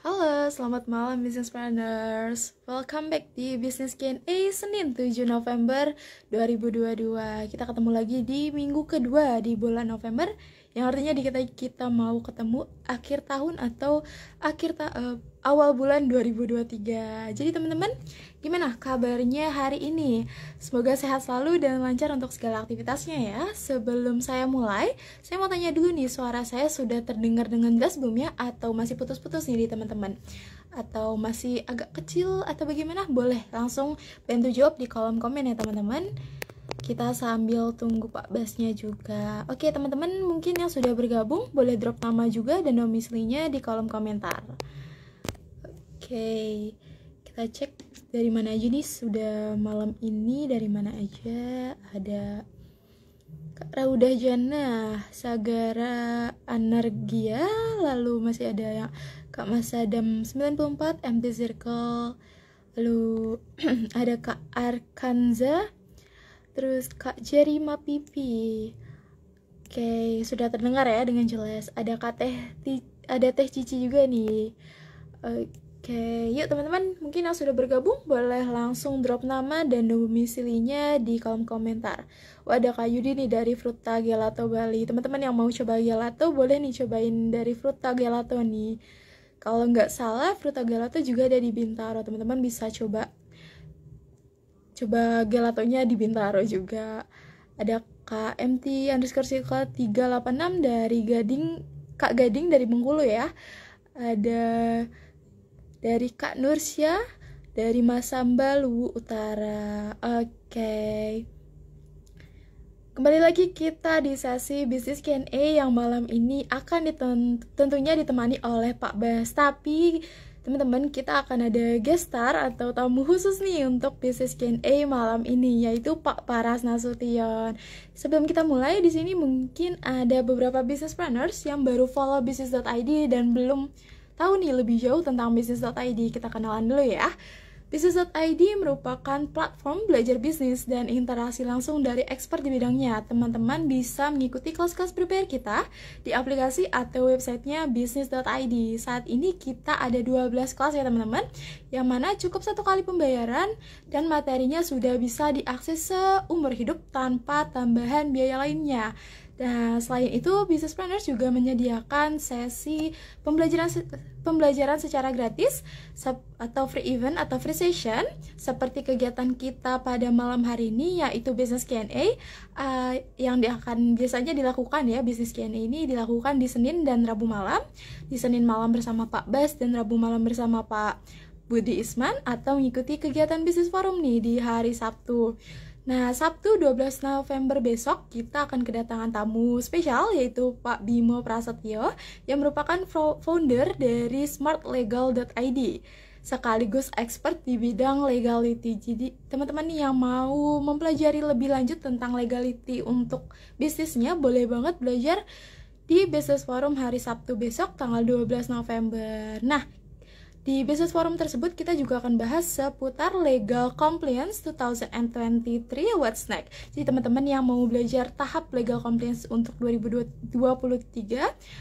Halo, selamat malam Business Planners. Welcome back di Business Q&A Senin 7 November 2022. Kita ketemu lagi di minggu kedua di bulan November, yang artinya kita mau ketemu akhir tahun atau awal bulan 2023. Jadi teman-teman, gimana kabarnya hari ini? Semoga sehat selalu dan lancar untuk segala aktivitasnya ya. Sebelum saya mulai, saya mau tanya dulu nih, suara saya sudah terdengar dengan jelas belum ya? Atau masih putus-putus nih teman-teman? Atau masih agak kecil atau bagaimana? Boleh langsung bantu jawab di kolom komen ya teman-teman. Kita sambil tunggu Pak Basnya juga. Oke teman-teman, mungkin yang sudah bergabung boleh drop nama juga dan domisilinya di kolom komentar. Oke, kita cek dari mana aja nih sudah malam ini, dari mana aja. Ada Kak Raudah Jana, Sagara Anargia, lalu masih ada yang Kak Mas Adam 94, MT Circle, lalu ada Kak Arkanza, terus Kak Jerima Pipi. Oke, sudah terdengar ya dengan jelas. Ada Teh Cici juga nih. Oke, yuk teman-teman, mungkin yang sudah bergabung boleh langsung drop nama dan domisilinya di kolom komentar. Wah, ada Kak Yudi nih dari Fruta Gelato Bali. Teman-teman yang mau coba gelato boleh nih cobain dari Fruta Gelato nih. Kalau nggak salah, Fruta Gelato juga ada di Bintaro. Teman-teman bisa coba gelatonya di Bintaro juga. Ada Kak MT underscore circle 386 dari Kak Gading dari Bengkulu ya. Ada dari Kak Nursya dari Masamba Luwu Utara. Oke. Kembali lagi kita di sesi Business Q&A yang malam ini akan tentunya ditemani oleh Pak Bas. Tapi teman-teman, kita akan ada guest star atau tamu khusus nih untuk Business Q&A malam ini, yaitu Pak Paras Nasution. Sebelum kita mulai, di sini mungkin ada beberapa business planners yang baru follow business.id dan belum tahu nih lebih jauh tentang business.id. Kita kenalan dulu ya. Business.id merupakan platform belajar bisnis dan interaksi langsung dari expert di bidangnya. Teman-teman bisa mengikuti kelas-kelas berbeda kita di aplikasi atau websitenya business.id. Saat ini kita ada 12 kelas ya teman-teman, yang mana cukup 1 kali pembayaran dan materinya sudah bisa diakses seumur hidup tanpa tambahan biaya lainnya. Dan selain itu, Business Planners juga menyediakan sesi pembelajaran secara gratis atau free event atau free session seperti kegiatan kita pada malam hari ini, yaitu Business Q&A yang akan biasanya dilakukan ya. Business Q&A ini dilakukan di Senin dan Rabu malam. Di Senin malam bersama Pak Bas dan Rabu malam bersama Pak Budi Isman, atau mengikuti kegiatan Business Forum nih di hari Sabtu. Nah, Sabtu 12 November besok kita akan kedatangan tamu spesial, yaitu Pak Bimo Prasetyo yang merupakan founder dari smartlegal.id sekaligus expert di bidang legality. Jadi teman-teman yang mau mempelajari lebih lanjut tentang legality untuk bisnisnya boleh banget belajar di Business Forum hari Sabtu besok tanggal 12 November. Nah, di Business Forum tersebut kita juga akan bahas seputar Legal Compliance 2023 What's Next. Jadi teman-teman yang mau belajar tahap Legal Compliance untuk 2023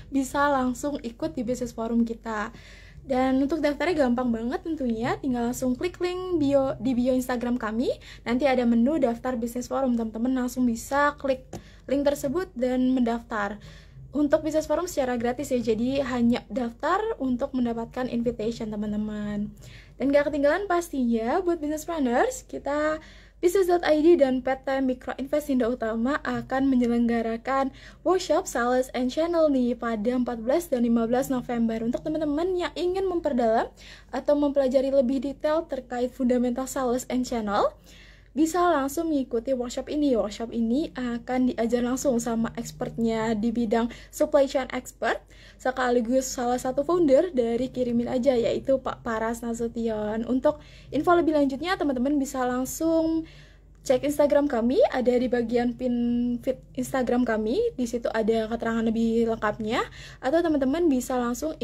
bisa langsung ikut di Business Forum kita. Dan untuk daftarnya gampang banget tentunya, tinggal langsung klik link di bio Instagram kami. Nanti ada menu daftar Business Forum, teman-teman langsung bisa klik link tersebut dan mendaftar. Untuk Business Forum secara gratis ya, jadi hanya daftar untuk mendapatkan invitation teman-teman. Dan gak ketinggalan pastinya buat Business Planners, kita Business.id dan PT Mikro Investindo Utama akan menyelenggarakan workshop Sales and Channel nih pada 14 dan 15 November. Untuk teman-teman yang ingin memperdalam atau mempelajari lebih detail terkait fundamental Sales and Channel, bisa langsung mengikuti workshop ini. Workshop ini akan diajar langsung sama expertnya di bidang supply chain expert, sekaligus salah satu founder dari Kirimin Aja, yaitu Pak Paras Nasution. Untuk info lebih lanjutnya, teman-teman bisa langsung cek Instagram kami, ada di bagian pin feed Instagram kami. Di situ ada keterangan lebih lengkapnya, atau teman-teman bisa langsung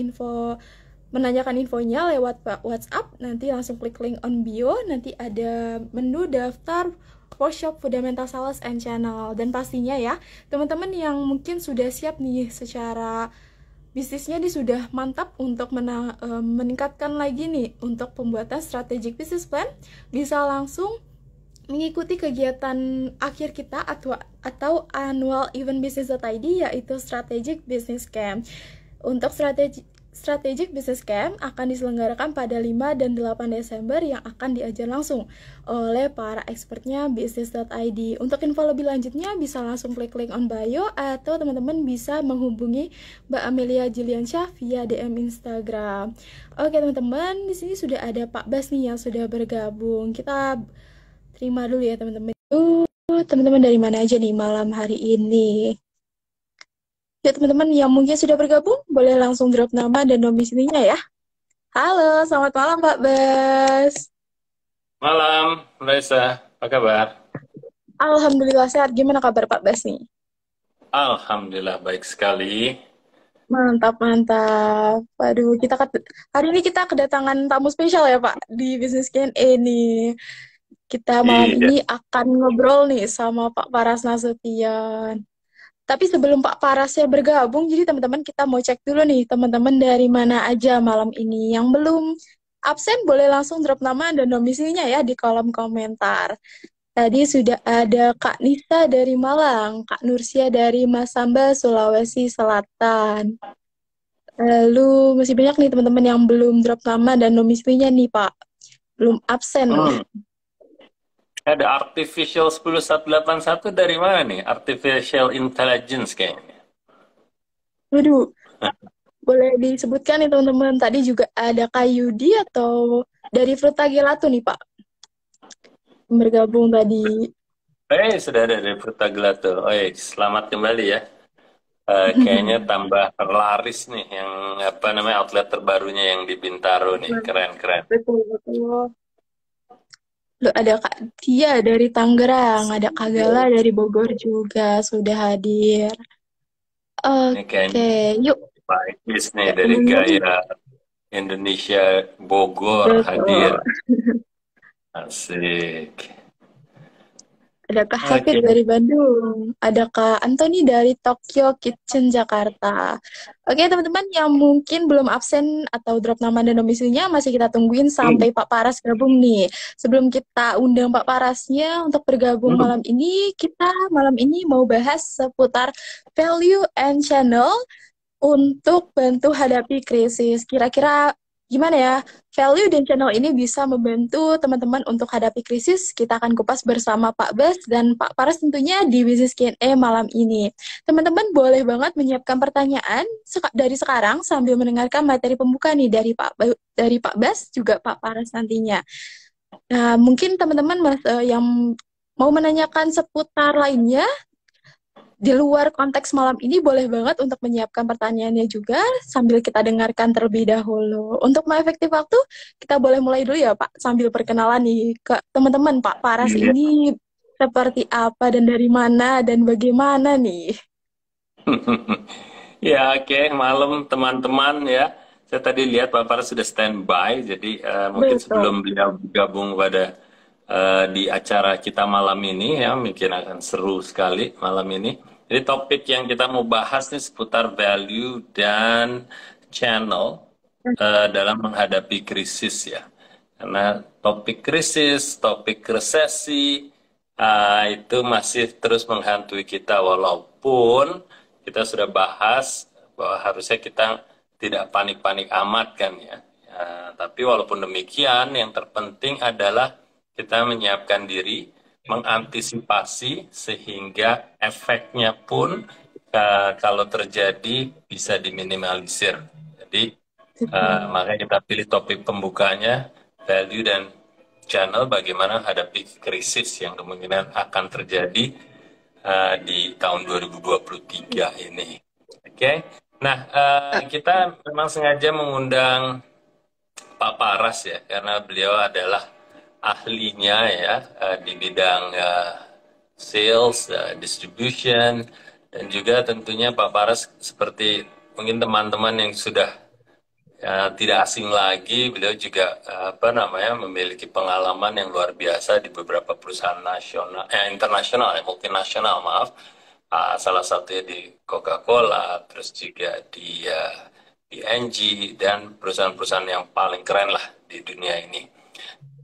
menanyakan infonya lewat WhatsApp, nanti langsung klik link on bio, nanti ada menu daftar workshop Fundamental Sales and Channel. Dan pastinya ya, teman-teman yang mungkin sudah siap nih secara bisnisnya ini sudah mantap untuk meningkatkan lagi nih untuk pembuatan strategic business plan, bisa langsung mengikuti kegiatan akhir kita atau annual event business.id, yaitu strategic business camp. Untuk strategic business camp akan diselenggarakan pada 5 dan 8 Desember yang akan diajar langsung oleh para expertnya business.id. Untuk info lebih lanjutnya bisa langsung klik link on bio atau teman-teman bisa menghubungi Mbak Amelia Jiliansyah via DM Instagram. Oke teman-teman, di sini sudah ada Pak Bas nih yang sudah bergabung. Kita terima dulu ya teman-teman. Teman-teman dari mana aja nih malam hari ini? Ya teman-teman yang mungkin sudah bergabung, boleh langsung drop nama dan domisilinya ya. Halo, selamat malam Pak Bas. Malam, Raisa. Apa kabar? Alhamdulillah sehat. Gimana kabar Pak Bas nih? Alhamdulillah baik sekali. Mantap, mantap. Waduh, hari ini kita kedatangan tamu spesial ya Pak di Business Q&A nih. Kita malam Iya. ini akan ngobrol nih sama Pak Paras Nasution. Tapi sebelum Pak Parasnya bergabung, jadi teman-teman kita mau cek dulu nih, teman-teman dari mana aja malam ini. Yang belum absen boleh langsung drop nama dan domisilinya ya di kolom komentar. Tadi sudah ada Kak Nisa dari Malang, Kak Nursia dari Masamba, Sulawesi Selatan. Lalu masih banyak nih teman-teman yang belum drop nama dan domisilinya nih Pak. Belum absen nih. Ada Artificial 10181 dari mana nih? Artificial Intelligence kayaknya. Waduh, boleh disebutkan nih teman-teman. Tadi juga ada Kak Yudi atau dari Frutagelato nih Pak. Bergabung tadi. Sudah ada dari Frutagelato. Selamat kembali ya. Kayaknya tambah laris nih yang apa namanya outlet terbarunya yang di Bintaro nih. Keren-keren. Betul, betul. Loh, ada Kak Tia dari Tangerang, ada Kak Gala dari Bogor juga sudah hadir. Ini kayaknya Oke, yuk. Pak Is nih Ya, dari teman-teman. Gaya Indonesia Bogor hadir. Betul. Asik. Ada Kak Hafid Oke. dari Bandung, ada Kak Antoni dari Tokyo Kitchen Jakarta. Oke teman-teman yang mungkin belum absen atau drop nama dan domisilinya masih kita tungguin sampai Pak Paras gabung nih. Sebelum kita undang Pak Parasnya untuk bergabung malam ini, kita malam ini mau bahas seputar value and channel untuk bantu hadapi krisis. Kira-kira gimana ya? Value dan channel ini bisa membantu teman-teman untuk hadapi krisis. Kita akan kupas bersama Pak Bas dan Pak Paras tentunya di Business Q&A malam ini. Teman-teman boleh banget menyiapkan pertanyaan dari sekarang sambil mendengarkan materi pembuka nih dari Pak Bas juga Pak Paras nantinya. Nah, mungkin teman-teman yang mau menanyakan seputar lainnya di luar konteks malam ini boleh banget untuk menyiapkan pertanyaannya juga sambil kita dengarkan terlebih dahulu. Untuk efektif waktu, kita boleh mulai dulu ya Pak, sambil perkenalan nih ke teman-teman Pak Paras Iya. ini seperti apa dan dari mana dan bagaimana nih. Ya, oke. Malam teman-teman ya. Saya tadi lihat Pak Faras sudah standby, jadi mungkin Betul. sebelum beliau bergabung pada di acara kita malam ini ya, mungkin akan seru sekali malam ini. Jadi topik yang kita mau bahas nih seputar value dan channel dalam menghadapi krisis ya. Karena topik krisis, topik resesi itu masih terus menghantui kita walaupun kita sudah bahas bahwa harusnya kita tidak panik-panik amat kan ya. Tapi walaupun demikian yang terpenting adalah kita menyiapkan diri, mengantisipasi sehingga efeknya pun kalau terjadi bisa diminimalisir. Jadi makanya kita pilih topik pembukanya value dan channel bagaimana hadapi krisis yang kemungkinan akan terjadi di tahun 2023 ini. Oke, nah kita memang sengaja mengundang Pak Paras ya karena beliau adalah ahlinya ya di bidang sales, distribution, dan juga tentunya Pak Paras seperti mungkin teman-teman yang sudah tidak asing lagi, beliau juga memiliki pengalaman yang luar biasa di beberapa perusahaan nasional, internasional, multinasional maaf, salah satunya di Coca-Cola, terus juga di ING, dan perusahaan-perusahaan yang paling keren lah di dunia ini.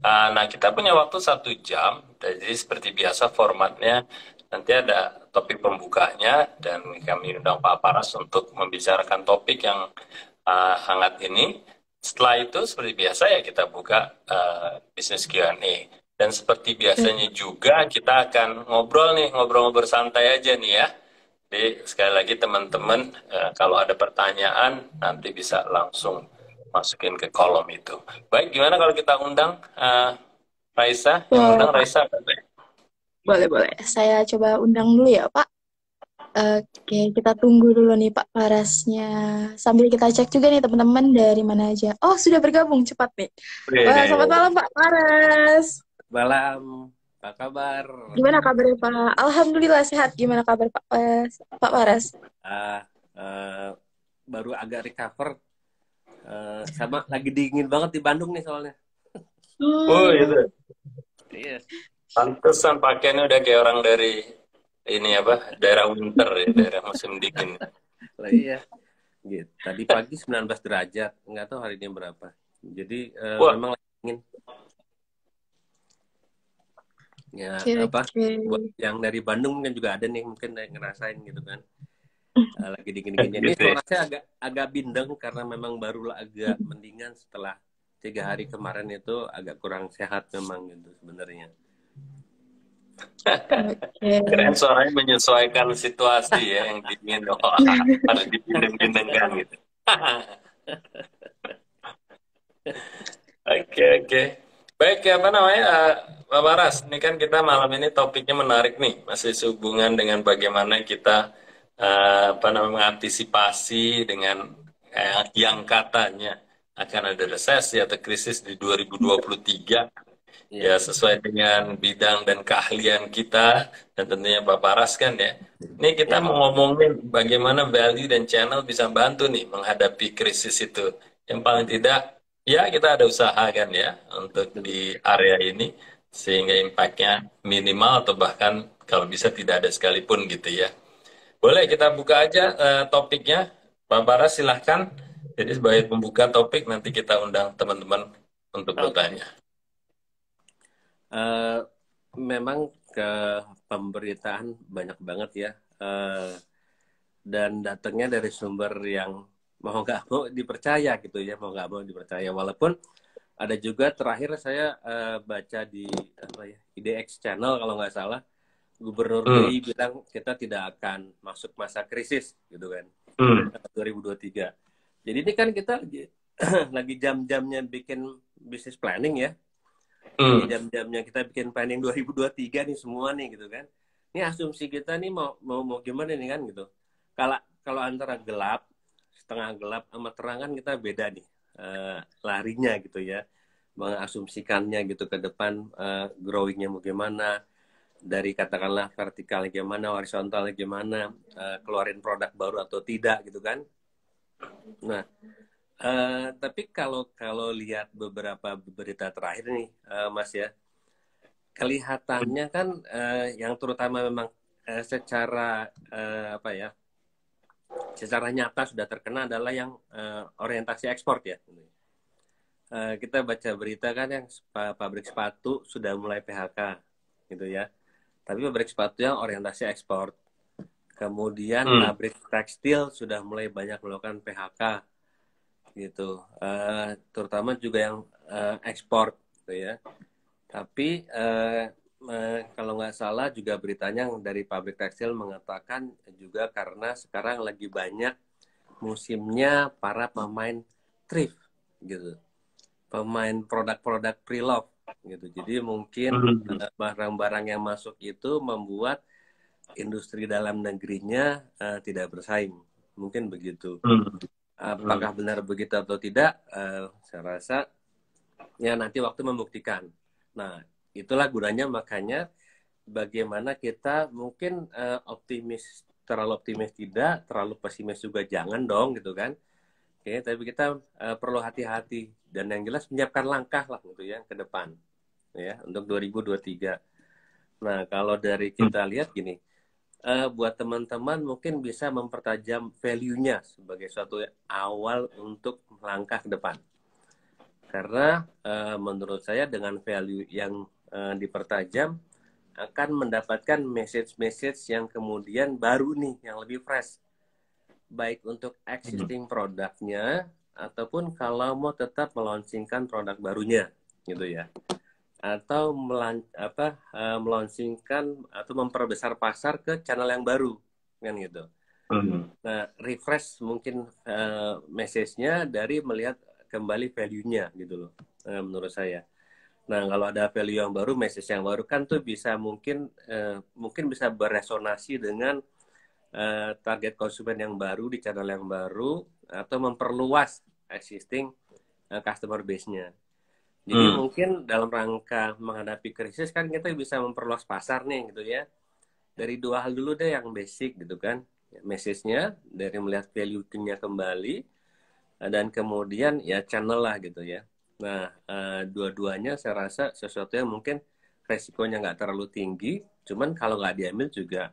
Nah, kita punya waktu 1 jam, jadi seperti biasa formatnya nanti ada topik pembukanya dan kami undang Pak Paras untuk membicarakan topik yang hangat ini. Setelah itu seperti biasa ya kita buka bisnis Q&A. Dan seperti biasanya juga kita akan ngobrol nih, ngobrol-ngobrol santai aja nih ya. Jadi sekali lagi teman-teman, kalau ada pertanyaan nanti bisa langsung masukin ke kolom itu. Baik, gimana kalau kita undang Raisa? Yang Boleh, undang Pak. Raisa kan? Boleh, boleh. Saya coba undang dulu ya, Pak. Oke, kita tunggu dulu nih Pak Parasnya. Sambil kita cek juga nih teman-teman dari mana aja. Oh, sudah bergabung cepat nih. Wah, selamat malam Pak Paras. Malam, apa kabar? Gimana kabarnya Pak? Alhamdulillah sehat. Gimana kabar Pak Paras? Ah, eh, baru agak recover, sama lagi dingin banget di Bandung nih soalnya. Oh, Hmm, itu. Iya, Pantesan pakaiannya udah kayak orang dari ini apa? Daerah winter ya, daerah musim dingin. lah iya. Gitu. Tadi pagi 19 derajat, nggak tahu hari ini berapa. Jadi Wah, memang lagi dingin. Ya oke, apa? oke. Buat yang dari Bandung kan juga ada nih mungkin yang ngerasain gitu kan. Lagi dingin-dinginnya. Ini gitu ya. suara saya agak bindeng karena memang baru agak mendingan setelah 3 hari kemarin itu agak kurang sehat memang gitu sebenarnya. Keren Oke. suaranya menyesuaikan situasi ya, yang dingin. Oh, harus dipindeng-pindengkan gitu. Oke, oke. Baik, apa namanya, Pak Baras, ini kan kita malam ini topiknya menarik nih, masih sehubungan dengan bagaimana kita apa namanya mengantisipasi dengan yang katanya akan ada resesi atau krisis di 2023. Ya, Iya. sesuai dengan bidang dan keahlian kita, dan tentunya Pak Paras kan ya. Ini kita Ya. mau ngomongin bagaimana value dan channel bisa bantu nih menghadapi krisis itu. Yang paling tidak, ya kita ada usaha kan ya untuk di area ini, sehingga impact-nya minimal atau bahkan kalau bisa tidak ada sekalipun gitu ya. Boleh kita buka aja topiknya. Pak Paras silahkan. Jadi sebagai pembuka topik, nanti kita undang teman-teman untuk Oke. bertanya. Eh, memang ke pemberitaan banyak banget ya, dan datangnya dari sumber yang mau nggak mau dipercaya gitu ya, mau nggak mau dipercaya. Walaupun ada juga terakhir saya baca di apa ya, IDX Channel kalau nggak salah, Gubernur Hmm, BI bilang kita tidak akan masuk masa krisis gitu kan, hmm, 2023. Jadi ini kan kita lagi, lagi jam-jamnya bikin bisnis planning ya. Lagi hmm. jam-jamnya kita bikin planning 2023 nih semua nih gitu kan. Ini asumsi kita nih mau gimana nih kan gitu. Kalau kalau antara gelap, setengah gelap sama terang kan kita beda nih, larinya gitu ya. Mengasumsikannya gitu ke depan, growingnya mau gimana, dari katakanlah vertikalnya gimana, horizontalnya gimana, keluarin produk baru atau tidak gitu kan. Nah, tapi kalau kalau lihat beberapa berita terakhir nih, Mas ya, kelihatannya kan yang terutama memang secara apa ya, secara nyata sudah terkena adalah yang orientasi ekspor ya. Kita baca berita kan yang pabrik sepatu sudah mulai PHK gitu ya. Tapi pabrik sepatu yang orientasi ekspor. Kemudian Hmm. pabrik tekstil sudah mulai banyak melakukan PHK gitu. Terutama juga yang ekspor gitu ya. Tapi kalau nggak salah juga beritanya dari pabrik tekstil mengatakan juga karena sekarang lagi banyak musimnya para pemain thrift gitu, pemain produk-produk pre-love gitu. Jadi mungkin Hmm. barang-barang yang masuk itu membuat industri dalam negerinya tidak bersaing, mungkin begitu. Hmm. Hmm. Apakah benar begitu atau tidak? Saya rasa ya nanti waktu membuktikan. Nah, itulah gunanya makanya bagaimana kita mungkin terlalu optimis tidak, terlalu pesimis juga jangan dong gitu kan. Oke, tapi kita perlu hati-hati dan yang jelas menyiapkan langkah lah gitu ya ke depan ya untuk 2023. Nah, kalau dari kita lihat gini, buat teman-teman mungkin bisa mempertajam value-nya sebagai suatu awal untuk melangkah ke depan. Karena menurut saya dengan value yang dipertajam akan mendapatkan message-message yang kemudian baru nih, yang lebih fresh. Baik untuk existing produknya, ataupun kalau mau tetap melaunchingkan produk barunya, gitu ya. Atau melaunchingkan atau memperbesar pasar ke channel yang baru, kan gitu. Nah, refresh mungkin message-nya dari melihat kembali value-nya, gitu loh, menurut saya. Nah, kalau ada value yang baru, message yang baru kan tuh bisa mungkin bisa beresonasi dengan target konsumen yang baru di channel yang baru, atau memperluas existing customer base-nya. Jadi mungkin dalam rangka menghadapi krisis kan kita bisa memperluas pasar nih, gitu ya. Dari dua hal dulu deh yang basic, gitu kan. Message-nya dari melihat value-nya kembali, dan kemudian ya channel lah, gitu ya. Nah, dua-duanya saya rasa sesuatu yang mungkin resikonya nggak terlalu tinggi, cuman kalau nggak diambil juga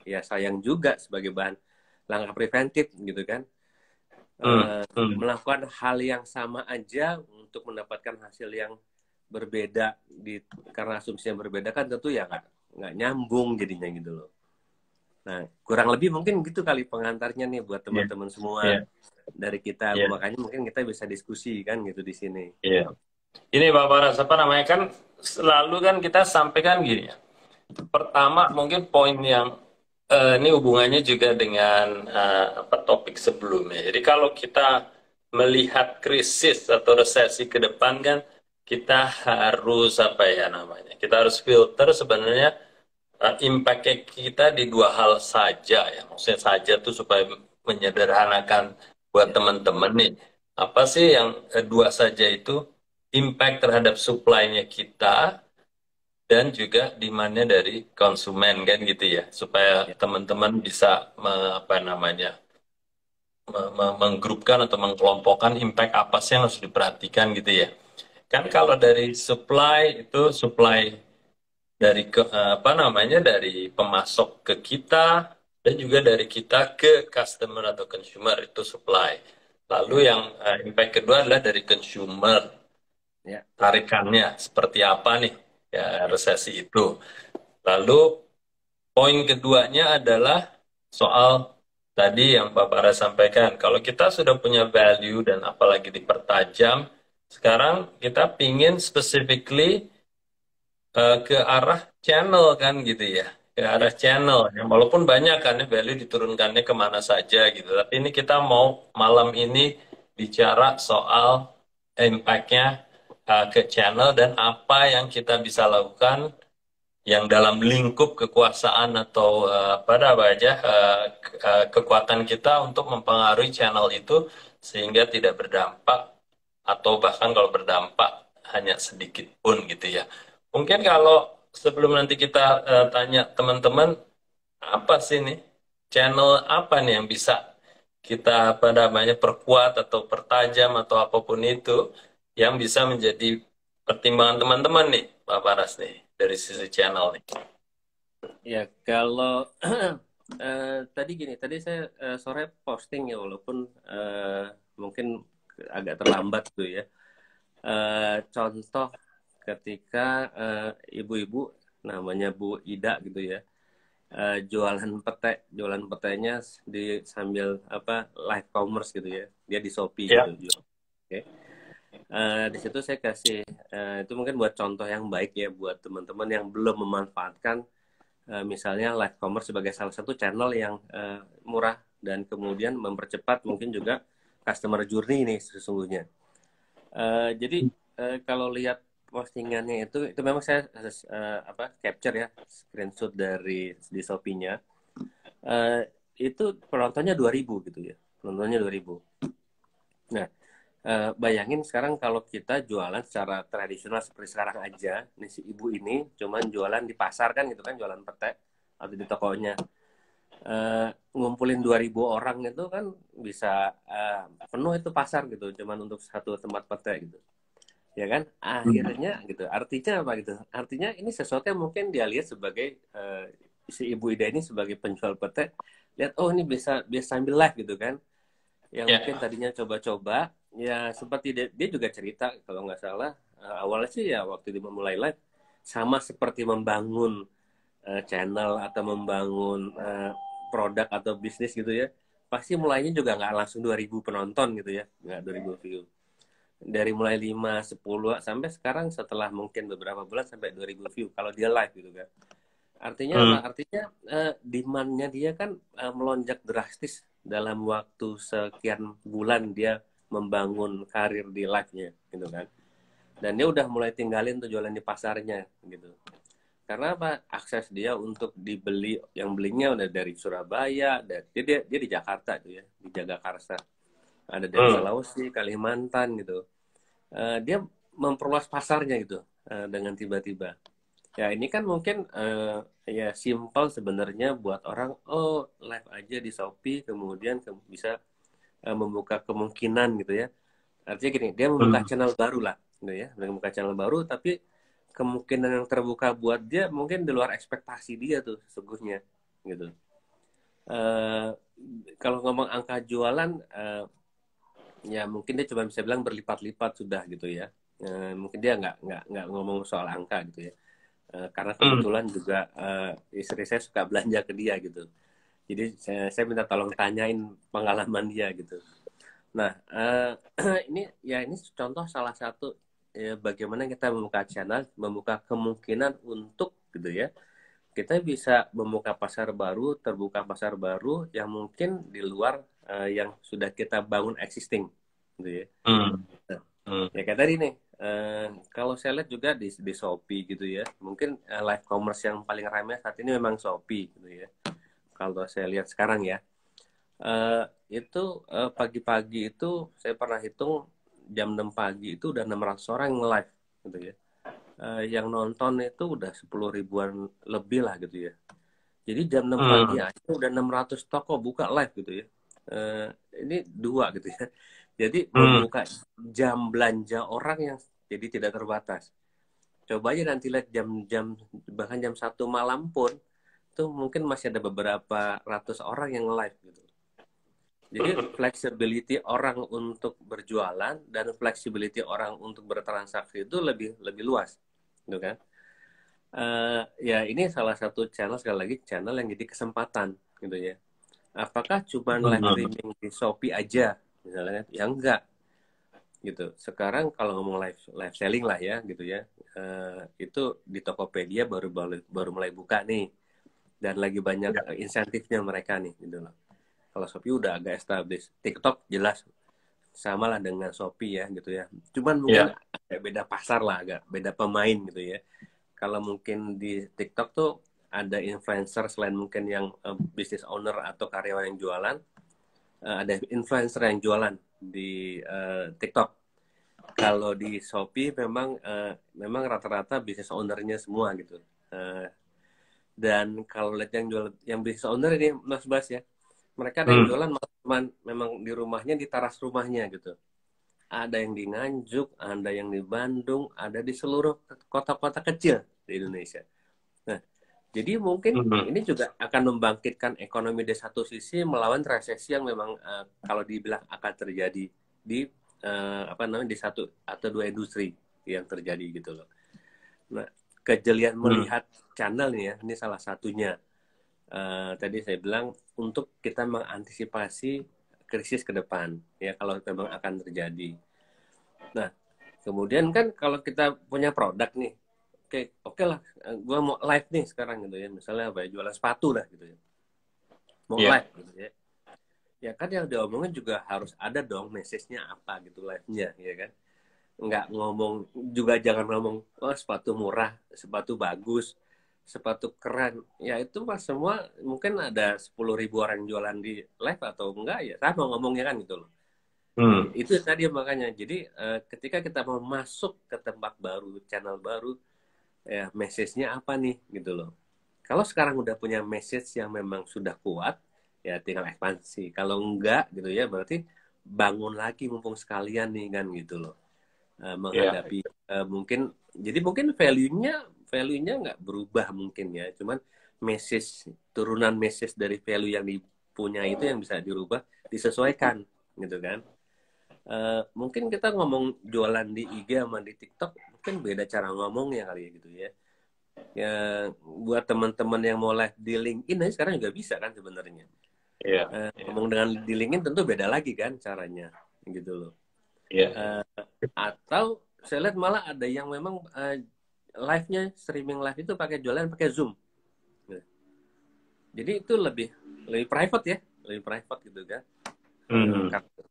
ya sayang juga sebagai bahan langkah preventif, gitu kan. Melakukan hal yang sama aja untuk mendapatkan hasil yang berbeda karena asumsi yang berbeda kan tentu ya nggak nyambung jadinya, gitu loh. Nah, kurang lebih mungkin gitu kali pengantarnya nih buat teman-teman semua dari kita. Makanya mungkin kita bisa diskusi kan gitu di sini. Ini Pak Paras, apa namanya, kan selalu kan kita sampaikan gini ya. Pertama mungkin poin yang ini hubungannya juga dengan topik sebelumnya. Jadi kalau kita melihat krisis atau resesi ke depan kan kita harus apa ya namanya? Kita harus filter sebenarnya impact kita di dua hal saja ya. Maksudnya saja tuh supaya menyederhanakan buat teman-teman nih. Apa sih yang dua saja itu? Impact terhadap supply-nya kita dan juga demand-nya dari konsumen kan gitu ya. Supaya teman-teman bisa menggrupkan atau mengkelompokkan impact apa sih yang harus diperhatikan gitu ya. Kan kalau dari supply itu supply dari dari pemasok ke kita dan juga dari kita ke customer atau consumer itu supply. Lalu yang impact kedua adalah dari consumer. Tarikannya seperti apa nih ya resesi itu. Lalu poin keduanya adalah soal tadi yang Pak Bara sampaikan. Kalau kita sudah punya value dan apalagi dipertajam, sekarang kita pingin specifically ke arah channel kan gitu ya, ke arah channel. Ya, walaupun banyak kan ya, value diturunkannya kemana saja gitu. Tapi ini kita mau malam ini bicara soal impact-nya ke channel dan apa yang kita bisa lakukan yang dalam lingkup kekuasaan atau kekuatan kita untuk mempengaruhi channel itu sehingga tidak berdampak atau bahkan kalau berdampak hanya sedikit pun gitu ya. Mungkin kalau sebelum nanti kita tanya teman-teman apa sih nih channel apa nih yang bisa kita perkuat atau pertajam atau apapun itu yang bisa menjadi pertimbangan teman-teman nih Pak Paras nih dari sisi channel nih. Ya kalau tadi saya sore posting ya, walaupun mungkin agak terlambat tuh ya. Contoh ketika ibu-ibu namanya Bu Ida gitu ya, jualan petenya sambil live commerce gitu ya, dia di Shopee gitu. Oke. Di situ saya kasih itu mungkin buat contoh yang baik ya buat teman-teman yang belum memanfaatkan misalnya live commerce sebagai salah satu channel yang murah dan kemudian mempercepat mungkin juga customer journey ini sesungguhnya. Jadi kalau lihat postingannya itu memang saya capture ya, screenshot di Shopee-nya. Itu penontonnya 2.000 gitu ya. Penontonnya 2.000. Nah, bayangin sekarang kalau kita jualan secara tradisional seperti sekarang aja, nih si ibu ini cuman jualan di pasar kan gitu kan, jualan pete atau di tokonya. Ngumpulin 2.000 orang itu kan bisa penuh itu pasar gitu, cuman untuk satu tempat pete gitu. Ya kan? Akhirnya gitu. Artinya apa gitu? Artinya ini sesuatu yang mungkin dia lihat sebagai si Ibu Ida ini sebagai penjual pete lihat, oh ini bisa sambil live gitu kan, yang Ya. mungkin tadinya coba-coba ya, seperti dia juga cerita kalau nggak salah, awalnya sih ya waktu dia memulai live sama seperti membangun channel atau membangun produk atau bisnis gitu ya, pasti mulainya juga nggak langsung 2000 penonton gitu ya, nggak 2000 view. Dari mulai 5, 10 sampai sekarang setelah mungkin beberapa bulan sampai 2000 view kalau dia live gitu kan. Artinya apa? Artinya demand-nya dia kan melonjak drastis dalam waktu sekian bulan dia membangun karir di live-nya gitu kan. Dan dia udah mulai tinggalin tuh jualan di pasarnya gitu. Karena apa? Akses dia untuk dibeli, yang belinya udah dari Surabaya, dia di Jakarta tuh ya, di Jagakarsa. Ada dari Sulawesi, Kalimantan gitu. Dia memperluas pasarnya gitu dengan tiba-tiba. Ya ini kan mungkin ya simpel sebenarnya buat orang, oh live aja di Shopee, kemudian bisa membuka kemungkinan gitu ya. Artinya gini, dia membuka channel baru lah, gitu ya, membuka channel baru, tapi kemungkinan yang terbuka buat dia mungkin di luar ekspektasi dia tuh sesungguhnya gitu. Kalau ngomong angka jualan, ya mungkin dia cuma bisa bilang berlipat-lipat sudah gitu ya. Mungkin dia nggak ngomong soal angka gitu ya. Karena kebetulan juga istri saya suka belanja ke dia gitu. Jadi saya minta tolong tanyain pengalaman dia gitu. Nah, ini contoh salah satu ya, bagaimana kita membuka channel, membuka kemungkinan untuk gitu ya. Kita bisa membuka pasar baru, terbuka pasar baru yang mungkin di luar yang sudah kita bangun existing gitu ya. Nah, ya kayak tadi nih, kalau saya lihat juga di Shopee gitu ya, mungkin live commerce yang paling ramai saat ini memang Shopee gitu ya. Kalau saya lihat sekarang ya, itu pagi-pagi itu saya pernah hitung jam 6 pagi itu udah 600 orang yang live gitu ya. Yang nonton itu udah 10 ribuan lebih lah gitu ya. Jadi jam 6 pagi aja udah 600 toko buka live gitu ya. Ini dua gitu ya. Jadi membuka jam belanja orang yang jadi tidak terbatas. Coba aja nanti lihat jam-jam, bahkan jam 1 malam pun tuh mungkin masih ada beberapa ratus orang yang live gitu. Jadi flexibility orang untuk berjualan dan flexibility orang untuk bertransaksi itu lebih luas, gitu kan? Ya ini salah satu channel, sekali lagi channel yang jadi kesempatan, gitu ya. Apakah cuma live streaming di Shopee aja, misalnya? Ya enggak, gitu. Sekarang kalau ngomong live selling lah ya, gitu ya. Itu di Tokopedia baru mulai buka nih, dan lagi banyak insentifnya mereka nih, gitu loh. Kalau Shopee udah agak established. TikTok jelas sama lah dengan Shopee ya gitu ya. Cuman mungkin agak beda pasar lah, agak beda pemain gitu ya. Kalau mungkin di TikTok tuh ada influencer selain mungkin yang business owner atau karyawan yang jualan, ada influencer yang jualan di TikTok. Kalau di Shopee memang rata-rata business ownernya semua gitu. Dan kalau lihat yang business owner ini Mas Bas ya, mereka ada yang jualan memang di rumahnya, di teras rumahnya gitu. Ada yang di Nganjuk, ada yang di Bandung, ada di seluruh kota-kota kecil di Indonesia. Nah, jadi mungkin ini juga akan membangkitkan ekonomi di satu sisi melawan resesi yang memang kalau dibilang akan terjadi di di satu atau dua industri yang terjadi gitu loh. Nah, kejelian melihat channel nih ya, ini salah satunya. Tadi saya bilang untuk kita mengantisipasi krisis ke depan ya kalau memang akan terjadi. Nah, kemudian kan kalau kita punya produk nih, oke lah, gue mau live nih sekarang gitu ya, misalnya apa ya, jualan sepatu lah gitu ya, mau live gitu ya. Ya kan yang diomongin juga harus ada dong message-nya apa gitu live-nya ya kan. Nggak ngomong juga, jangan ngomong oh sepatu murah, sepatu bagus, sepatu keren, ya itu pas semua mungkin ada 10.000 orang jualan di live atau enggak ya sama ngomongnya kan gitu loh. Itu tadi makanya jadi ketika kita mau masuk ke tempat baru, channel baru, ya message-nya apa nih gitu loh. Kalau sekarang udah punya message yang memang sudah kuat, ya tinggal ekspansi. Kalau enggak gitu ya berarti bangun lagi mumpung sekalian nih kan gitu loh. Menghadapi mungkin value-nya nggak berubah mungkin ya, cuman message, turunan message dari value yang dipunya itu yang bisa dirubah, disesuaikan gitu kan. Mungkin kita ngomong jualan di IG sama di TikTok mungkin beda cara ngomongnya kali ya gitu ya. Ya buat teman-teman yang mau live di LinkedIn aja sekarang juga bisa kan sebenarnya. Iya. Ngomong dengan di LinkedIn tentu beda lagi kan caranya gitu loh. Iya. Atau saya lihat malah ada yang memang live-nya, streaming live itu pakai jualan pakai Zoom. Jadi itu lebih private ya, lebih private gitu kan.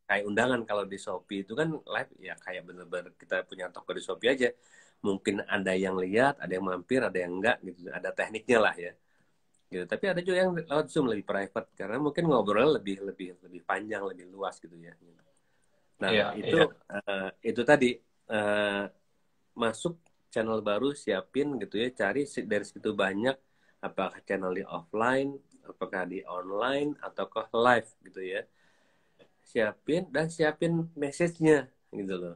Kayak undangan kalau di Shopee itu kan live ya kayak bener-bener kita punya toko di Shopee aja. Mungkin ada yang lihat, ada yang mampir, ada yang enggak gitu. Ada tekniknya lah ya. Gitu. Tapi ada juga yang lewat Zoom lebih private karena mungkin ngobrol lebih panjang, lebih luas gitu ya. Nah, Iya, itu tadi masuk channel baru, siapin gitu ya, cari dari situ banyak, apakah channel di offline, apakah di online, ataukah live gitu ya. Siapin message-nya gitu loh.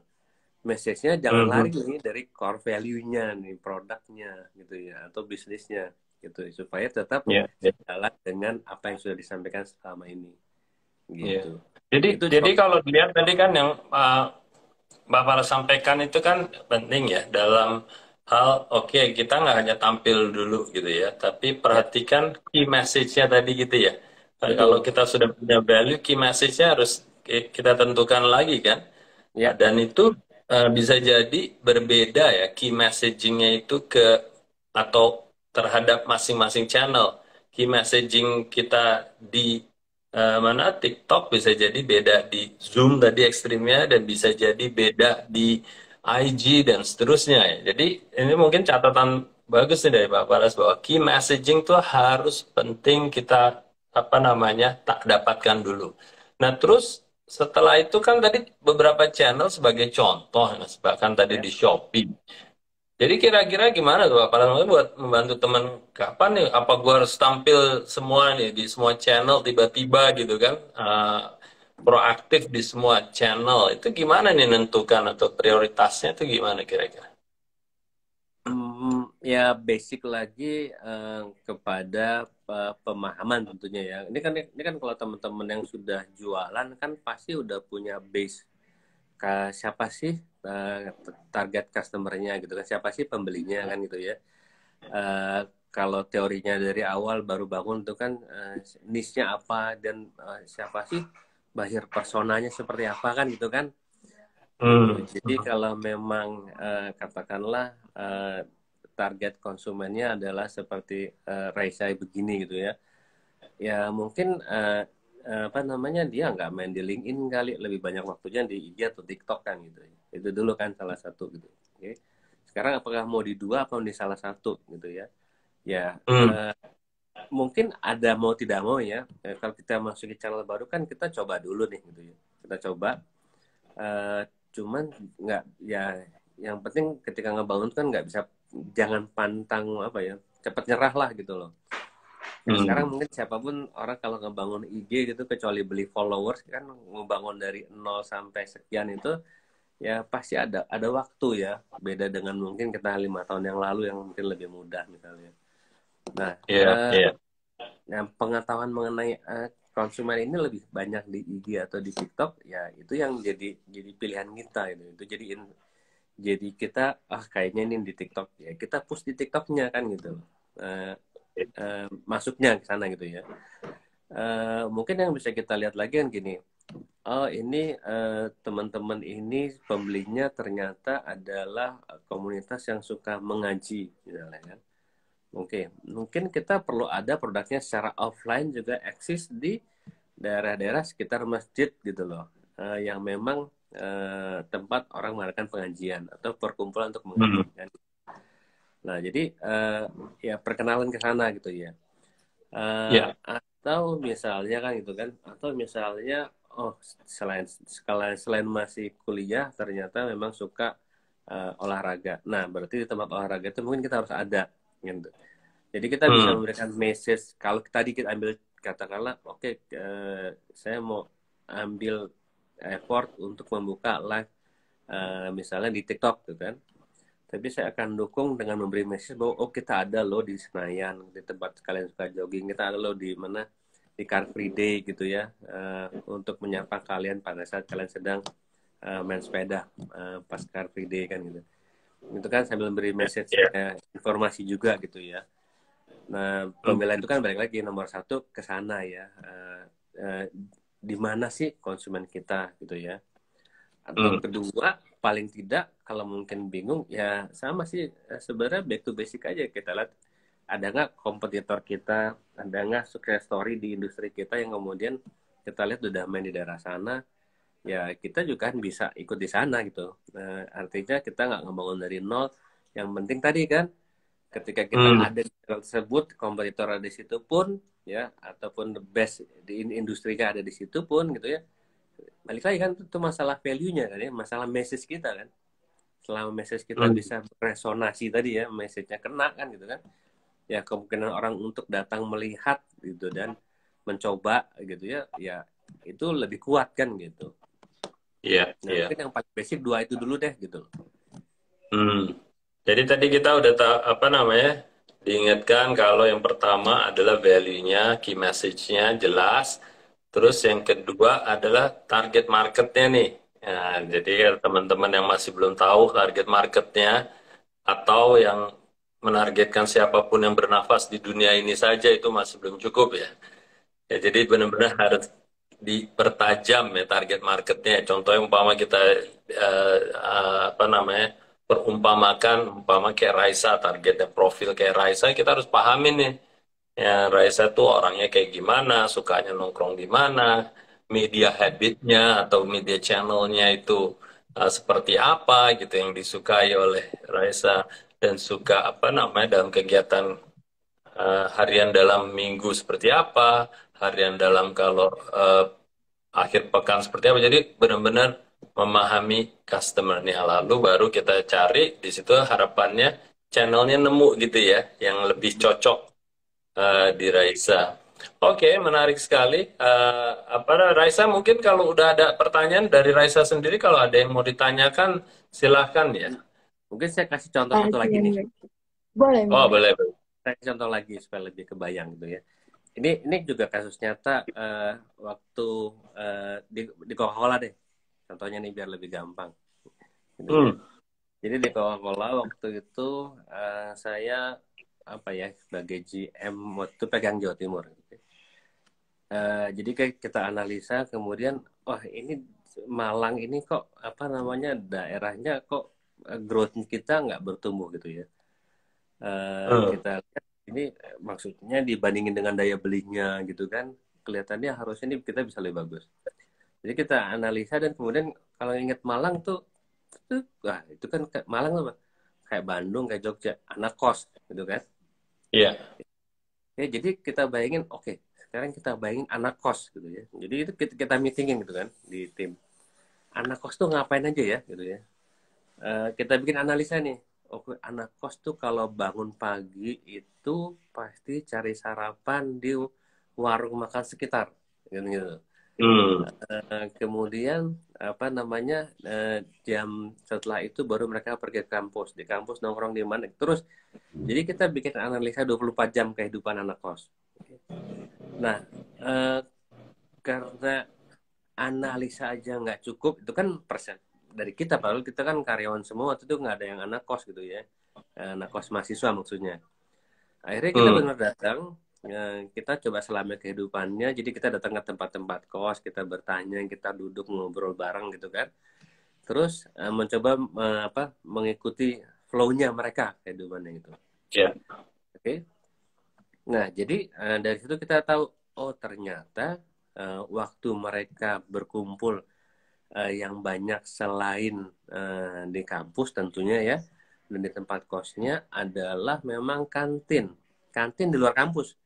Message-nya jangan lari nih dari core value-nya nih, produknya gitu ya, atau bisnisnya gitu, supaya tetap jalan dengan apa yang sudah disampaikan selama ini gitu. Jadi kalau dilihat tadi kan yang Mbak Farah sampaikan itu kan penting ya dalam hal kita nggak hanya tampil dulu gitu ya, tapi perhatikan key message-nya tadi gitu ya. Kalau kita sudah punya value, key message-nya harus kita tentukan lagi kan. Dan itu bisa jadi berbeda ya key messaging-nya itu atau terhadap masing-masing channel. Key messaging kita di mana TikTok bisa jadi beda di Zoom tadi ekstrimnya dan bisa jadi beda di IG dan seterusnya ya. Jadi ini mungkin catatan bagus nih dari Pak Paras bahwa key messaging tuh harus penting kita tak dapatkan dulu. Nah terus setelah itu kan tadi beberapa channel sebagai contoh, bahkan tadi di Shopee. Jadi kira-kira gimana tuh Pak Paras buat membantu teman kapan nih? Apa gua harus tampil semua nih di semua channel tiba-tiba gitu kan? Proaktif di semua channel itu gimana nih nentukan atau prioritasnya itu gimana kira-kira? Ya basic lagi kepada pemahaman tentunya ya. Ini kan kalau teman-teman yang sudah jualan kan pasti udah punya base siapa sih target customer-nya gitu kan, siapa sih pembelinya kan gitu ya. Kalau teorinya dari awal baru bangun itu kan niche-nya apa dan siapa sih buyer personanya seperti apa kan gitu kan. Jadi kalau memang katakanlah target konsumennya adalah seperti Raisa begini gitu ya, ya mungkin dia nggak main di LinkedIn kali, lebih banyak waktunya di IG atau TikTok kan gitu ya. Itu dulu kan salah satu gitu. Oke. Sekarang apakah mau di dua atau di salah satu gitu ya? Ya mungkin ada mau tidak mau ya. Kalau kita masukin channel baru kan kita coba dulu nih gitu ya. Kita coba. Cuman nggak ya, yang penting ketika ngebangun kan nggak bisa, jangan pantang cepat nyerah lah gitu loh. Sekarang mungkin siapapun orang kalau ngebangun IG gitu, kecuali beli followers kan, ngebangun dari 0 sampai sekian itu ya pasti ada waktu ya, beda dengan mungkin kita 5 tahun yang lalu yang mungkin lebih mudah misalnya. Nah yang pengetahuan mengenai konsumen ini lebih banyak di IG atau di TikTok, ya itu yang jadi pilihan kita itu jadi kita kayaknya ini di TikTok ya, kita push di TikToknya kan gitu. Masuknya ke sana gitu ya. Mungkin yang bisa kita lihat lagi kan gini, ini teman-teman ini pembelinya ternyata adalah komunitas yang suka mengaji misalnya kan. Mungkin kita perlu ada produknya secara offline juga eksis di daerah-daerah sekitar masjid gitu loh, yang memang tempat orang mengadakan pengajian atau perkumpulan untuk mengaji kan. Nah jadi ya perkenalan ke sana gitu ya. Atau misalnya kan gitu kan, atau misalnya selain masih kuliah ternyata memang suka olahraga. Nah berarti di tempat olahraga itu mungkin kita harus ada gitu. Jadi kita bisa memberikan message. Kalau tadi kita ambil katakanlah saya mau ambil effort untuk membuka live misalnya di TikTok gitu kan. Tapi saya akan dukung dengan memberi message bahwa oh kita ada loh di Senayan, di tempat kalian suka jogging, kita ada loh di mana di Car Free Day gitu ya, untuk menyapa kalian pada saat kalian sedang main sepeda pas Car Free Day kan gitu. Itu kan sambil beri message informasi juga gitu ya. Nah, pembelaan itu kan balik lagi nomor satu ke sana ya. Di mana sih konsumen kita gitu ya. Atau kedua, paling tidak kalau mungkin bingung ya sama sih sebenarnya back to basic aja, kita lihat ada nggak kompetitor kita, ada nggak sukses story di industri kita yang kemudian kita lihat udah main di daerah sana, ya kita juga kan bisa ikut di sana gitu. Nah, artinya kita nggak ngebangun dari nol, yang penting tadi kan ketika kita ada di daerah tersebut, kompetitor ada di situ pun ya, ataupun the best di industrinya ada di situ pun gitu ya, balik lagi kan itu masalah value-nya kan ya, masalah message kita kan. Selama message kita bisa resonasi tadi ya, message-nya kena kan gitu kan, ya kemungkinan orang untuk datang melihat gitu dan mencoba gitu ya, ya itu lebih kuat kan gitu. Iya, Nah, mungkin yang paling basic dua itu dulu deh gitu. Jadi tadi kita udah apa namanya, diingatkan kalau yang pertama adalah value-nya, key message-nya jelas. Terus yang kedua adalah target market-nya nih. Nah, jadi teman-teman yang masih belum tahu target market-nya atau yang menargetkan siapapun yang bernafas di dunia ini saja itu masih belum cukup ya. Ya, jadi benar-benar harus dipertajam ya target marketnya. Contohnya umpama kita apa namanya, perumpamakan umpama kayak Raisa, targetnya profil kayak Raisa, kita harus pahamin nih. Ya, Raisa tuh orangnya kayak gimana, sukanya nongkrong di mana, media habitnya atau media channelnya itu seperti apa gitu yang disukai oleh Raisa, dan suka apa namanya dalam kegiatan harian dalam minggu seperti apa, harian dalam kalau akhir pekan seperti apa. Jadi benar-benar memahami customer-nya, lalu baru kita cari di situ harapannya channelnya nemu gitu ya, yang lebih cocok di Raisa. Oke, menarik sekali. Apa Raisa, mungkin kalau udah ada pertanyaan dari Raisa sendiri, kalau ada yang mau ditanyakan silahkan ya. Mungkin saya kasih contoh satu lagi nih. Boleh, Oh, boleh. boleh. Saya kasih contoh lagi supaya lebih kebayang gitu ya. Ini juga kasus nyata waktu di Coca-Cola deh. Contohnya nih biar lebih gampang. Gitu ya. Jadi di Coca-Cola waktu itu saya apa ya sebagai GM waktu pegang Jawa Timur. Gitu. Jadi kayak kita analisa kemudian, wah ini Malang ini kok apa namanya daerahnya kok growth kita nggak bertumbuh gitu ya. Kita lihat ini maksudnya dibandingin dengan daya belinya gitu kan, kelihatannya harusnya ini kita bisa lebih bagus. Jadi kita analisa dan kemudian kalau ingat Malang tuh, wah itu kan Malang apa? Kayak Bandung, kayak Jogja, anak kos gitu kan. Iya. Ya, jadi kita bayangin, oke, sekarang kita bayangin anak kos gitu ya. Jadi itu kita meetingin gitu kan di tim. Anak kos tuh ngapain aja ya gitu ya. Kita bikin analisa nih. Oke, anak kos tuh kalau bangun pagi itu pasti cari sarapan di warung makan sekitar gitu. Kemudian apa namanya jam setelah itu baru mereka pergi ke kampus. Di kampus nongkrong di mana. Terus jadi kita bikin analisa 24 jam kehidupan anak kos. Nah, karena analisa aja nggak cukup, itu kan persen dari kita, padahal kita kan karyawan semua, itu nggak ada yang anak kos gitu ya, anak kos mahasiswa maksudnya. Akhirnya kita benar datang, kita coba selama kehidupannya, jadi kita datang ke tempat-tempat kos, kita bertanya, kita duduk ngobrol bareng gitu kan, terus mencoba mengikuti flow-nya mereka kehidupannya gitu. Oke. Nah jadi dari situ kita tahu, oh ternyata waktu mereka berkumpul yang banyak selain di kampus tentunya ya, dan di tempat kosnya adalah memang kantin di luar kampus,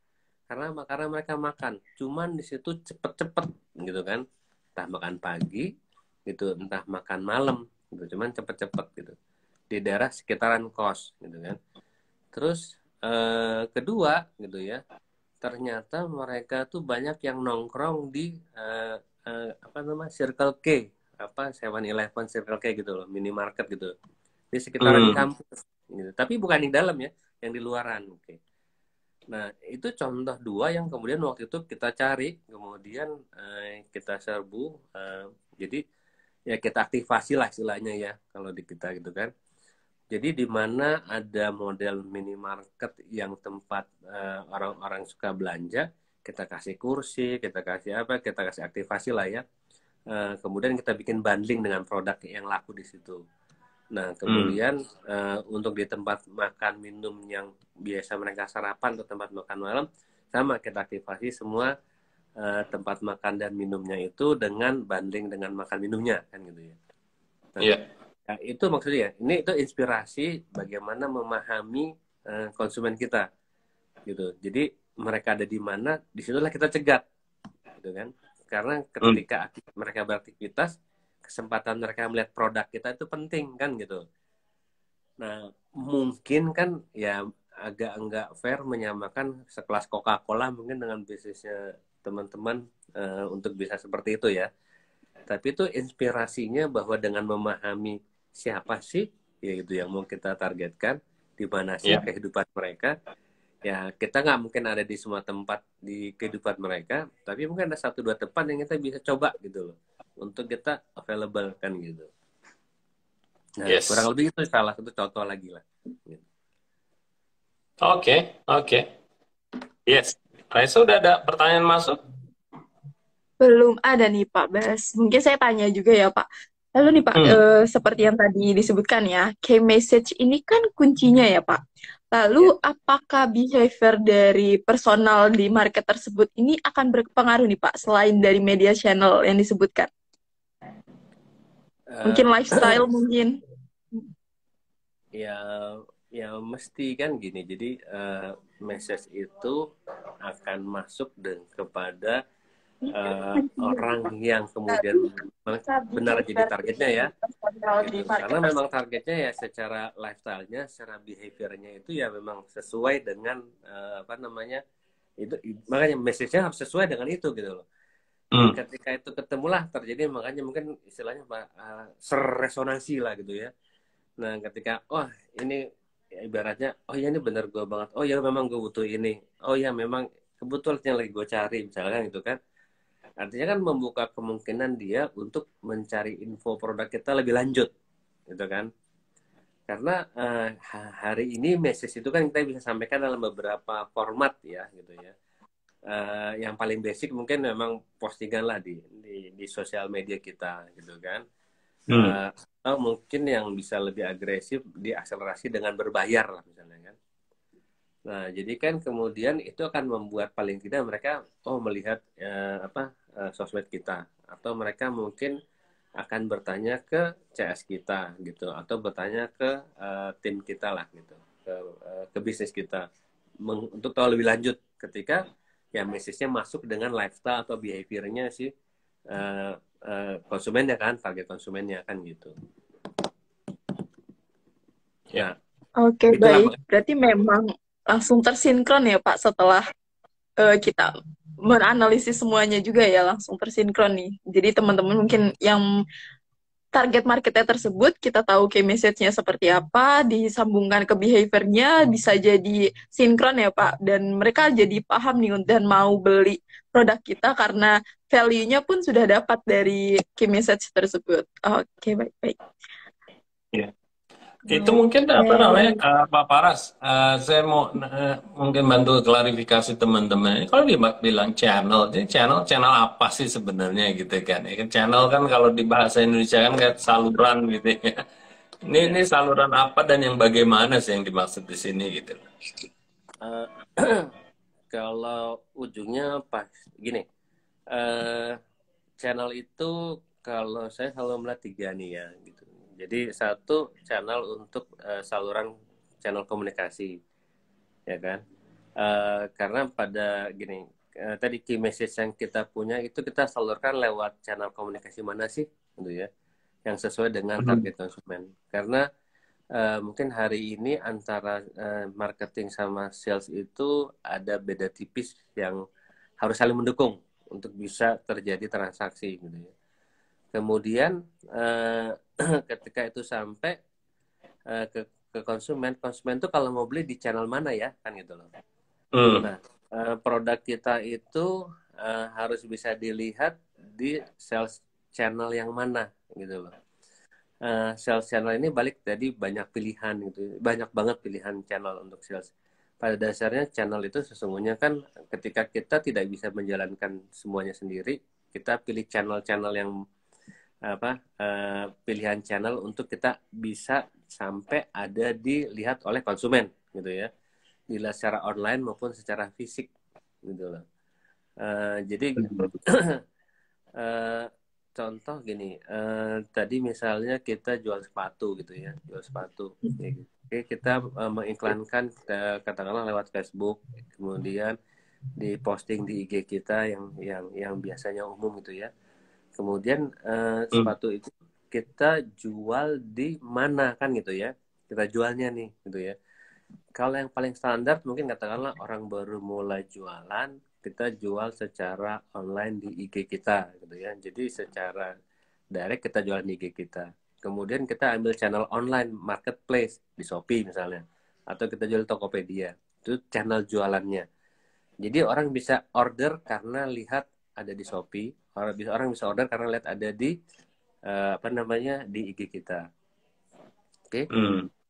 karena mereka makan cuman di situ cepet-cepet gitu kan, entah makan pagi gitu, entah makan malam gitu, cuman cepet-cepet gitu di daerah sekitaran kos gitu kan. Terus kedua gitu ya, ternyata mereka tuh banyak yang nongkrong di apa namanya Circle K, apa 7-Eleven Circle K gitu loh, minimarket gitu. di sekitaran Hmm. kampus gitu. Tapi bukan di dalam ya, yang di luaran. Oke. Nah, itu contoh dua yang kemudian waktu itu kita cari, kemudian kita serbu, jadi ya kita aktivasi lah istilahnya ya kalau di kita gitu kan. Jadi di mana ada model minimarket yang tempat orang-orang suka belanja, kita kasih kursi, kita kasih apa, kita kasih aktivasi lah ya. Kemudian kita bikin bundling dengan produk yang laku di situ. Nah, kemudian untuk di tempat makan minum yang biasa mereka sarapan atau tempat makan malam, sama kita aktivasi semua tempat makan dan minumnya itu dengan bundling dengan makan minumnya kan gitu ya. Nah, Iya. ya, itu maksudnya ini itu inspirasi bagaimana memahami konsumen kita gitu. Jadi mereka ada di mana, disitulah kita cegat gitu kan. Karena ketika mereka beraktivitas, kesempatan mereka melihat produk kita itu penting kan gitu. Nah, mungkin kan ya agak enggak fair menyamakan sekelas Coca-Cola mungkin dengan bisnisnya teman-teman untuk bisa seperti itu ya. Tapi itu inspirasinya bahwa dengan memahami siapa sih ya itu yang mau kita targetkan, di mana sih Iya. kehidupan mereka. Ya, kita nggak mungkin ada di semua tempat di kehidupan mereka, tapi mungkin ada satu dua tempat yang kita bisa coba gitu loh. Untuk kita available kan gitu. Nah, kurang Yes. lebih itu salah satu contoh lagi lah. Gitu. Oke, oke. Yes. Raisa udah ada pertanyaan masuk? Belum ada nih Pak Bas. Mungkin saya tanya juga ya Pak. Lalu nih Pak, Hmm. seperti yang tadi disebutkan ya, key message ini kan kuncinya ya Pak. Lalu Ya. apakah behavior dari personal di market tersebut ini akan berpengaruh nih Pak, selain dari media channel yang disebutkan? Eh, Mungkin lifestyle mungkin. ya, ya mesti kan gini. Jadi message itu akan masuk kepada orang yang kemudian benar jadi targetnya ya gitu, karena memang targetnya ya secara lifestyle-nya, secara behavior-nya itu ya memang sesuai dengan apa namanya itu, makanya message-nya harus sesuai dengan itu gitu loh. Nah, Hmm. ketika itu ketemulah terjadi, makanya mungkin istilahnya seresonansi lah gitu ya. Nah, ketika ini ibaratnya ya ini benar gue banget, ya memang gue butuh ini, ya memang kebetulan yang lagi gue cari misalkan gitu kan. Artinya kan membuka kemungkinan dia untuk mencari info produk kita lebih lanjut, gitu kan? Karena hari ini message itu kan kita bisa sampaikan dalam beberapa format ya, gitu ya. Yang paling basic mungkin memang postingan lah di sosial media kita, gitu kan? Hmm. Atau mungkin yang bisa lebih agresif diakselerasi dengan berbayar lah misalnya kan. Nah, jadi kan kemudian itu akan membuat paling tidak mereka melihat sosmed kita, atau mereka mungkin akan bertanya ke CS kita gitu, atau bertanya ke tim kita lah gitu, ke bisnis kita untuk tahu lebih lanjut ketika ya message-nya masuk dengan lifestyle atau behavior-nya si konsumennya kan, target konsumennya kan gitu. Ya. Nah, Oke, itulah baik. Berarti memang langsung tersinkron ya Pak setelah kita menganalisis semuanya juga ya, langsung tersinkron nih. Jadi teman-teman mungkin yang target marketnya tersebut, kita tahu key message-nya seperti apa, disambungkan ke behavior-nya, bisa jadi sinkron ya Pak, dan mereka jadi paham nih dan mau beli produk kita karena value-nya pun sudah dapat dari key message tersebut. Oke, baik-baik. Ya. Itu mungkin apa namanya Pak Paras, saya mau mungkin bantu klarifikasi teman-teman. Kalau bilang channel, jadi channel apa sih sebenarnya gitu kan? Ya kan channel kan kalau di bahasa Indonesia kan kayak saluran gitu ya. Ini ya. saluran apa dan yang bagaimana sih yang dimaksud di sini gitu? Uh, kalau ujungnya pas gini, channel itu kalau saya selalu melihat tiga nih ya gitu. Jadi satu channel untuk saluran channel komunikasi, ya kan? Karena pada gini, tadi key message yang kita punya itu kita salurkan lewat channel komunikasi mana sih, gitu ya, yang sesuai dengan target konsumen. Karena mungkin hari ini antara marketing sama sales itu ada beda tipis yang harus saling mendukung untuk bisa terjadi transaksi gitu ya. Kemudian ketika itu sampai ke konsumen. Konsumen tuh kalau mau beli di channel mana ya, kan gitu loh. Hmm. Nah, produk kita itu harus bisa dilihat di sales channel yang mana gitu loh. Sales channel ini balik tadi banyak pilihan gitu, banyak banget pilihan channel untuk sales. Pada dasarnya channel itu sesungguhnya kan ketika kita tidak bisa menjalankan semuanya sendiri, kita pilih channel-channel yang pilihan channel untuk kita bisa sampai ada dilihat oleh konsumen gitu ya, dilihat secara online maupun secara fisik gitu loh. Jadi contoh gini, tadi misalnya kita jual sepatu gitu ya, jual sepatu. Oke, kita mengiklankan katakanlah lewat Facebook, kemudian diposting di IG kita yang biasanya umum gitu ya. Kemudian sepatu itu kita jual di mana kan gitu ya, kita jualnya nih gitu ya. Kalau yang paling standar mungkin katakanlah orang baru mulai jualan, kita jual secara online di IG kita gitu ya. Jadi secara direct kita jual di IG kita. Kemudian kita ambil channel online marketplace di Shopee misalnya, atau kita jual Tokopedia. Itu channel jualannya. Jadi orang bisa order karena lihat ada di Shopee, orang bisa order karena lihat ada di di IG kita. Oke.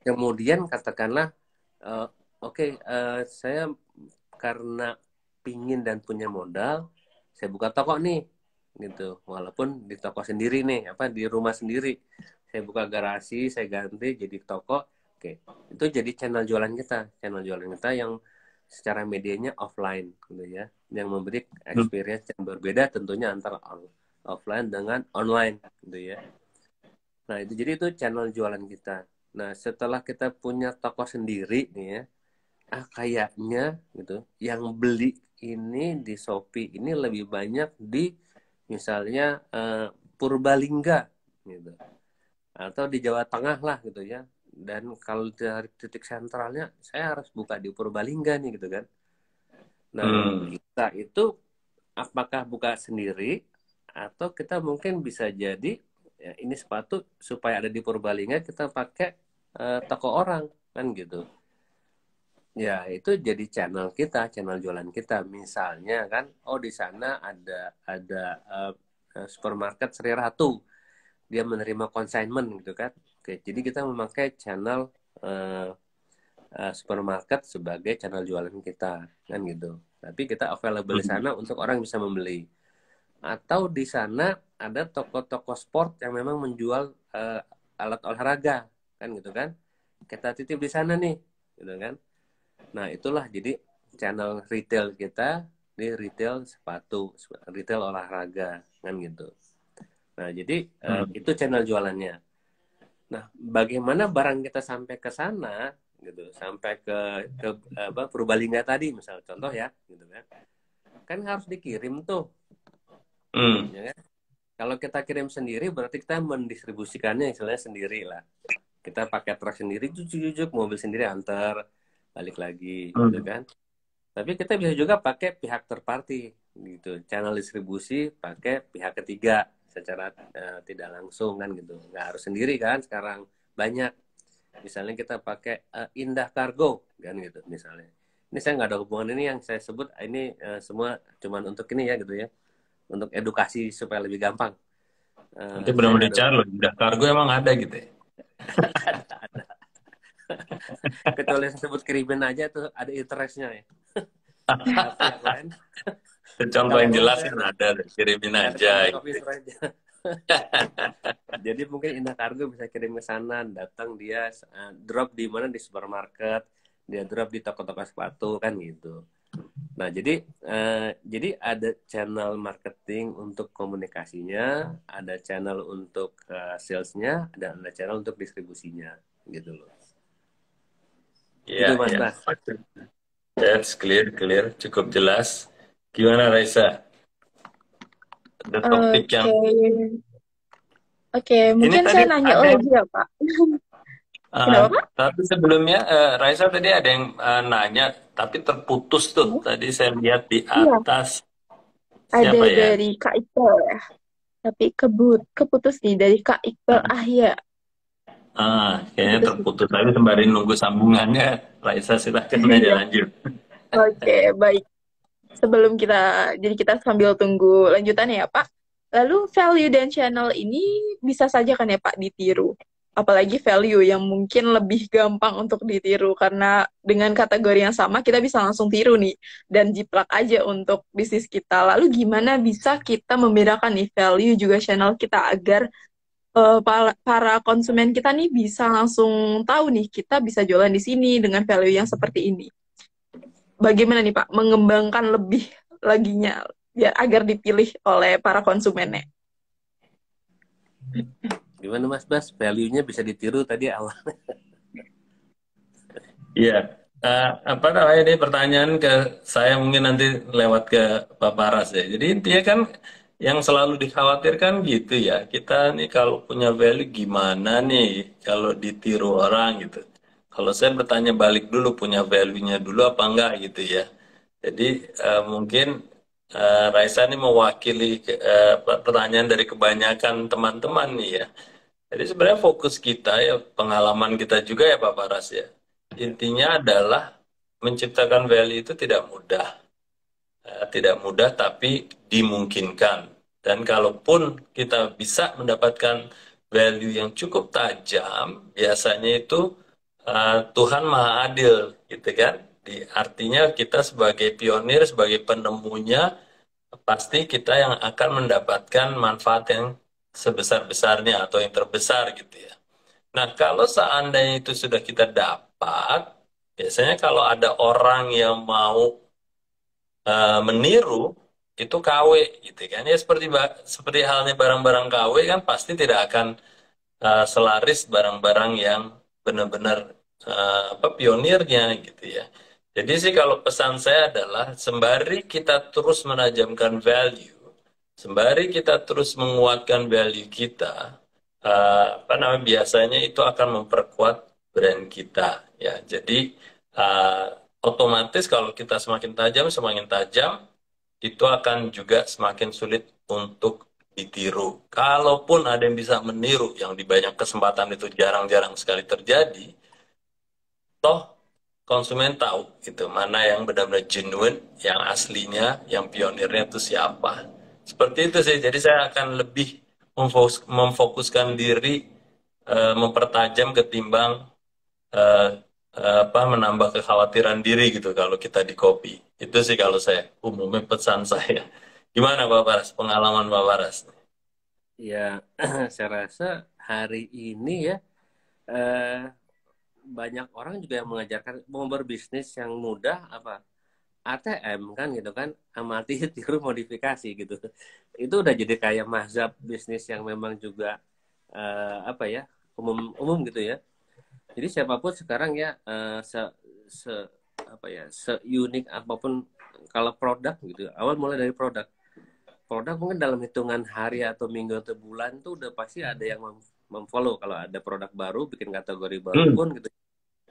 Kemudian katakanlah saya karena pingin dan punya modal, saya buka toko nih gitu, walaupun di toko sendiri nih, di rumah sendiri, saya buka garasi, saya ganti jadi toko. Oke, itu jadi channel jualan kita yang secara medianya offline gitu ya, yang memberi experience yang berbeda tentunya antara offline dengan online gitu ya. Nah itu jadi itu channel jualan kita. Nah setelah kita punya toko sendiri nih ya, kayaknya gitu yang beli ini di Shopee ini lebih banyak di misalnya Purbalingga gitu, atau di Jawa Tengah lah gitu ya. Dan kalau dari titik sentralnya saya harus buka di Purbalingga nih gitu kan. Nah kita itu apakah buka sendiri atau kita mungkin bisa jadi ya, ini sepatu supaya ada di Purbalingga kita pakai toko orang kan gitu. Ya, itu jadi channel kita, channel jualan kita. Misalnya kan, di sana ada supermarket Sri Ratu. Dia menerima consignment gitu kan. Oke, jadi kita memakai channel supermarket sebagai channel jualan kita kan gitu. Tapi kita available di sana untuk orang bisa membeli. Atau di sana ada toko-toko sport yang memang menjual alat olahraga kan gitu kan. Kita titip di sana nih, gitu kan. Nah, itulah jadi channel retail kita di retail sepatu, retail olahraga, kan gitu. Nah, jadi itu channel jualannya. Nah, bagaimana barang kita sampai ke sana, gitu, sampai ke Purbalingga tadi, misal contoh ya, gitu kan. Kan harus dikirim tuh. Ya kan? Kalau kita kirim sendiri, berarti kita mendistribusikannya istilahnya sendiri lah. Kita pakai truk sendiri, cucuk-cucuk, mobil sendiri antar, balik lagi gitu kan. Tapi kita bisa juga pakai pihak third party gitu, channel distribusi pakai pihak ketiga secara tidak langsung kan gitu, nggak harus sendiri kan. Sekarang banyak misalnya kita pakai Indah Kargo kan gitu misalnya. Ini saya nggak ada hubungan, ini yang saya sebut ini semua cuman untuk ini ya gitu ya, untuk edukasi supaya lebih gampang. Nanti benar-benar dicari loh, Indah Kargo emang ada gitu ya? ada. Kecuali saya sebut kirimin aja tuh ada interestnya ya. Contoh yang jelas kan ada, kirimin aja. Gitu. Jadi mungkin Indah Kargo bisa kirim ke sana, datang dia drop di mana, di supermarket, dia drop di toko-toko sepatu kan gitu. Nah jadi ada channel marketing untuk komunikasinya, ada channel untuk salesnya, dan ada channel untuk distribusinya gitu loh. Iya, ya. That's clear, cukup jelas. Gimana Raisa? Ada topik yang Oke, mungkin saya nanya lagi ya Pak. Kenapa? Tapi sebelumnya Raisa tadi ada yang nanya, tapi terputus tuh. Tadi saya lihat di atas. Iya. Ada ya? Dari Kak Iqbal ya. Tapi keputus nih dari Kak Iqbal Ahya. Kayaknya terputus tadi sembari nunggu sambungannya. Raisa silakan aja Iya. lanjut. Oke, baik. Sebelum jadi kita sambil tunggu lanjutannya ya, Pak. Lalu value dan channel ini bisa saja kan ya, Pak, ditiru. Apalagi value yang mungkin lebih gampang untuk ditiru karena dengan kategori yang sama kita bisa langsung tiru nih dan jiplak aja untuk bisnis kita. Lalu gimana bisa kita membedakan nih value juga channel kita agar para konsumen kita nih bisa langsung tahu nih kita bisa jualan di sini dengan value yang seperti ini. Bagaimana nih Pak mengembangkan lebih laginya biar agar dipilih oleh para konsumennya? Gimana Mas Bas? Value-nya bisa ditiru tadi awal. Iya. Apa namanya ini pertanyaan ke saya mungkin nanti lewat ke Pak Paras ya. Jadi intinya kan yang selalu dikhawatirkan gitu ya. Kita nih kalau punya value gimana nih kalau ditiru orang gitu. Kalau saya bertanya balik dulu punya value-nya dulu apa enggak gitu ya. Jadi mungkin Raisa nih mewakili pertanyaan dari kebanyakan teman-teman nih ya. Jadi sebenarnya fokus kita ya pengalaman kita juga ya Pak Paras ya. Intinya adalah menciptakan value itu tidak mudah. Tidak mudah tapi dimungkinkan. Dan kalaupun kita bisa mendapatkan value yang cukup tajam, biasanya itu Tuhan Maha Adil gitu kan. Artinya kita sebagai pionir, sebagai penemunya, pasti kita yang akan mendapatkan manfaat yang sebesar-besarnya atau yang terbesar gitu ya. Nah, kalau seandainya itu sudah kita dapat, biasanya kalau ada orang yang mau meniru, itu KW gitu kan. Ya seperti halnya barang-barang KW kan pasti tidak akan selaris barang-barang yang benar-benar apa pionirnya gitu ya. Jadi sih kalau pesan saya adalah sembari kita terus menajamkan value, sembari kita terus menguatkan value kita, apa namanya biasanya itu akan memperkuat brand kita ya. Jadi uh, otomatis kalau kita semakin tajam itu akan juga semakin sulit untuk ditiru. Kalaupun ada yang bisa meniru, yang di banyak kesempatan itu jarang-jarang sekali terjadi, toh konsumen tahu gitu mana yang benar-benar genuine, yang aslinya, yang pionirnya itu siapa. Seperti itu sih. Jadi saya akan lebih memfokuskan diri mempertajam ketimbang eh, apa menambah kekhawatiran diri gitu kalau kita di copy. Itu sih kalau saya umumnya pesan saya. Gimana Pak Paras? Pengalaman Pak Paras? Ya, saya rasa hari ini ya eh, banyak orang juga yang mengajarkan mau berbisnis yang mudah apa ATM kan gitu kan amati tiru modifikasi gitu. Itu udah jadi kayak mazhab bisnis yang memang juga apa ya umum umum gitu ya. Jadi siapapun sekarang ya se apa ya seunik apapun kalau produk gitu. Awal mulai dari produk mungkin dalam hitungan hari atau minggu atau bulan tuh udah pasti ada yang memfollow. Kalau ada produk baru bikin kategori baru Hmm, pun gitu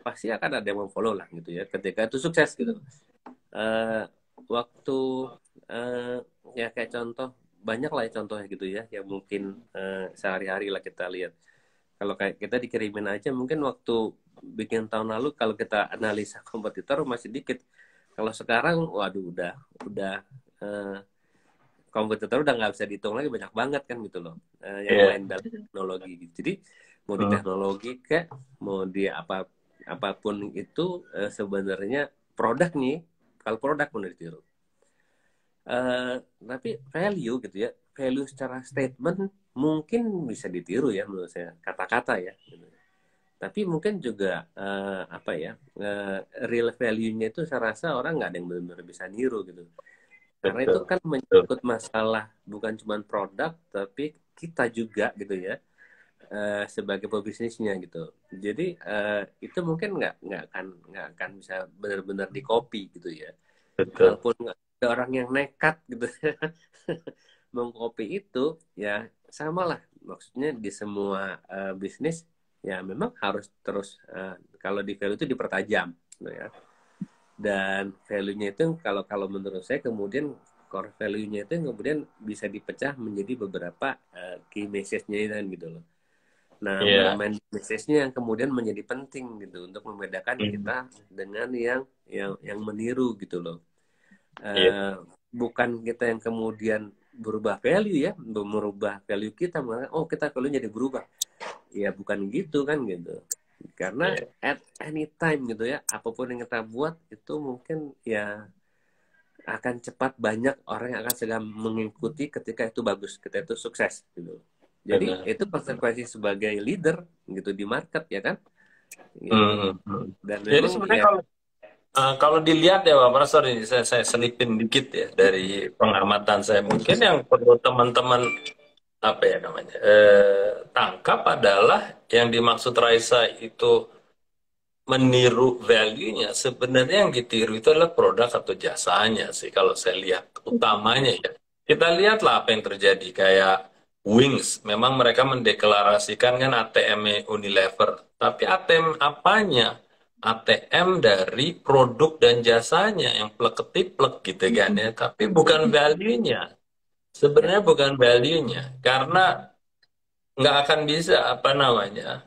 pasti akan ada yang memfollow lah gitu ya ketika itu sukses gitu. uh, Waktu uh, ya kayak contoh banyak lah ya contohnya gitu ya yang mungkin sehari-hari lah kita lihat. Kalau kayak kita dikirimin aja mungkin waktu bikin tahun lalu kalau kita analisa kompetitor masih dikit. Kalau sekarang waduh udah uh, kompetitor udah nggak bisa dihitung lagi banyak banget kan gitu loh yang iya. main dalam teknologi gitu. Jadi mau di Hmm, teknologi kayak mau di apapun itu sebenarnya produk nih kalau produk mau ditiru. Tapi value gitu ya value secara statement mungkin bisa ditiru ya menurut saya kata-kata ya gitu. Tapi mungkin juga apa ya real value-nya itu saya rasa orang nggak ada yang benar-benar bisa niru gitu karena itu betul. kan Betul. menyangkut masalah bukan cuma produk tapi kita juga gitu ya sebagai pebisnisnya gitu. Jadi itu mungkin nggak akan bisa benar-benar di copy gitu ya. Betul. Kalaupun ada orang yang nekat gitu mengcopy itu ya sama lah. Maksudnya di semua bisnis ya memang harus terus kalau di value itu dipertajam gitu ya. Dan value-nya itu kalau kalau menurut saya kemudian core value-nya itu kemudian bisa dipecah menjadi beberapa key message-nya kan gitu loh. Nah, Iya. bermain bisnisnya yang kemudian menjadi penting gitu untuk membedakan Hmm. kita dengan yang meniru gitu loh. Iya. Eh, Bukan kita yang kemudian berubah value ya, merubah value kita, oh kita value jadi berubah. Ya bukan gitu kan gitu. Karena Iya. at any time gitu ya, apapun yang kita buat itu mungkin ya akan cepat banyak orang yang akan sedang mengikuti ketika itu bagus, ketika itu sukses gitu. Jadi Benar. itu konsekuensi sebagai leader gitu di market ya kan gitu. Hmm. Hmm. Dan Jadi memang sebenarnya ya kalau dilihat ya Pak Prasor ini saya selipin dikit ya dari pengamatan saya. Mungkin yang perlu teman-teman apa ya namanya tangkap adalah yang dimaksud Raisa itu meniru value-nya. Sebenarnya yang ditiru itu adalah produk atau jasanya sih kalau saya lihat utamanya ya. Kita lihatlah apa yang terjadi kayak Wings. Memang mereka mendeklarasikan kan ATM Unilever. Tapi ATM apanya? ATM dari produk dan jasanya yang plek-ketiplek gitu kan ya. Tapi bukan value-nya. ya Sebenarnya bukan value-nya. Karena nggak akan bisa apa namanya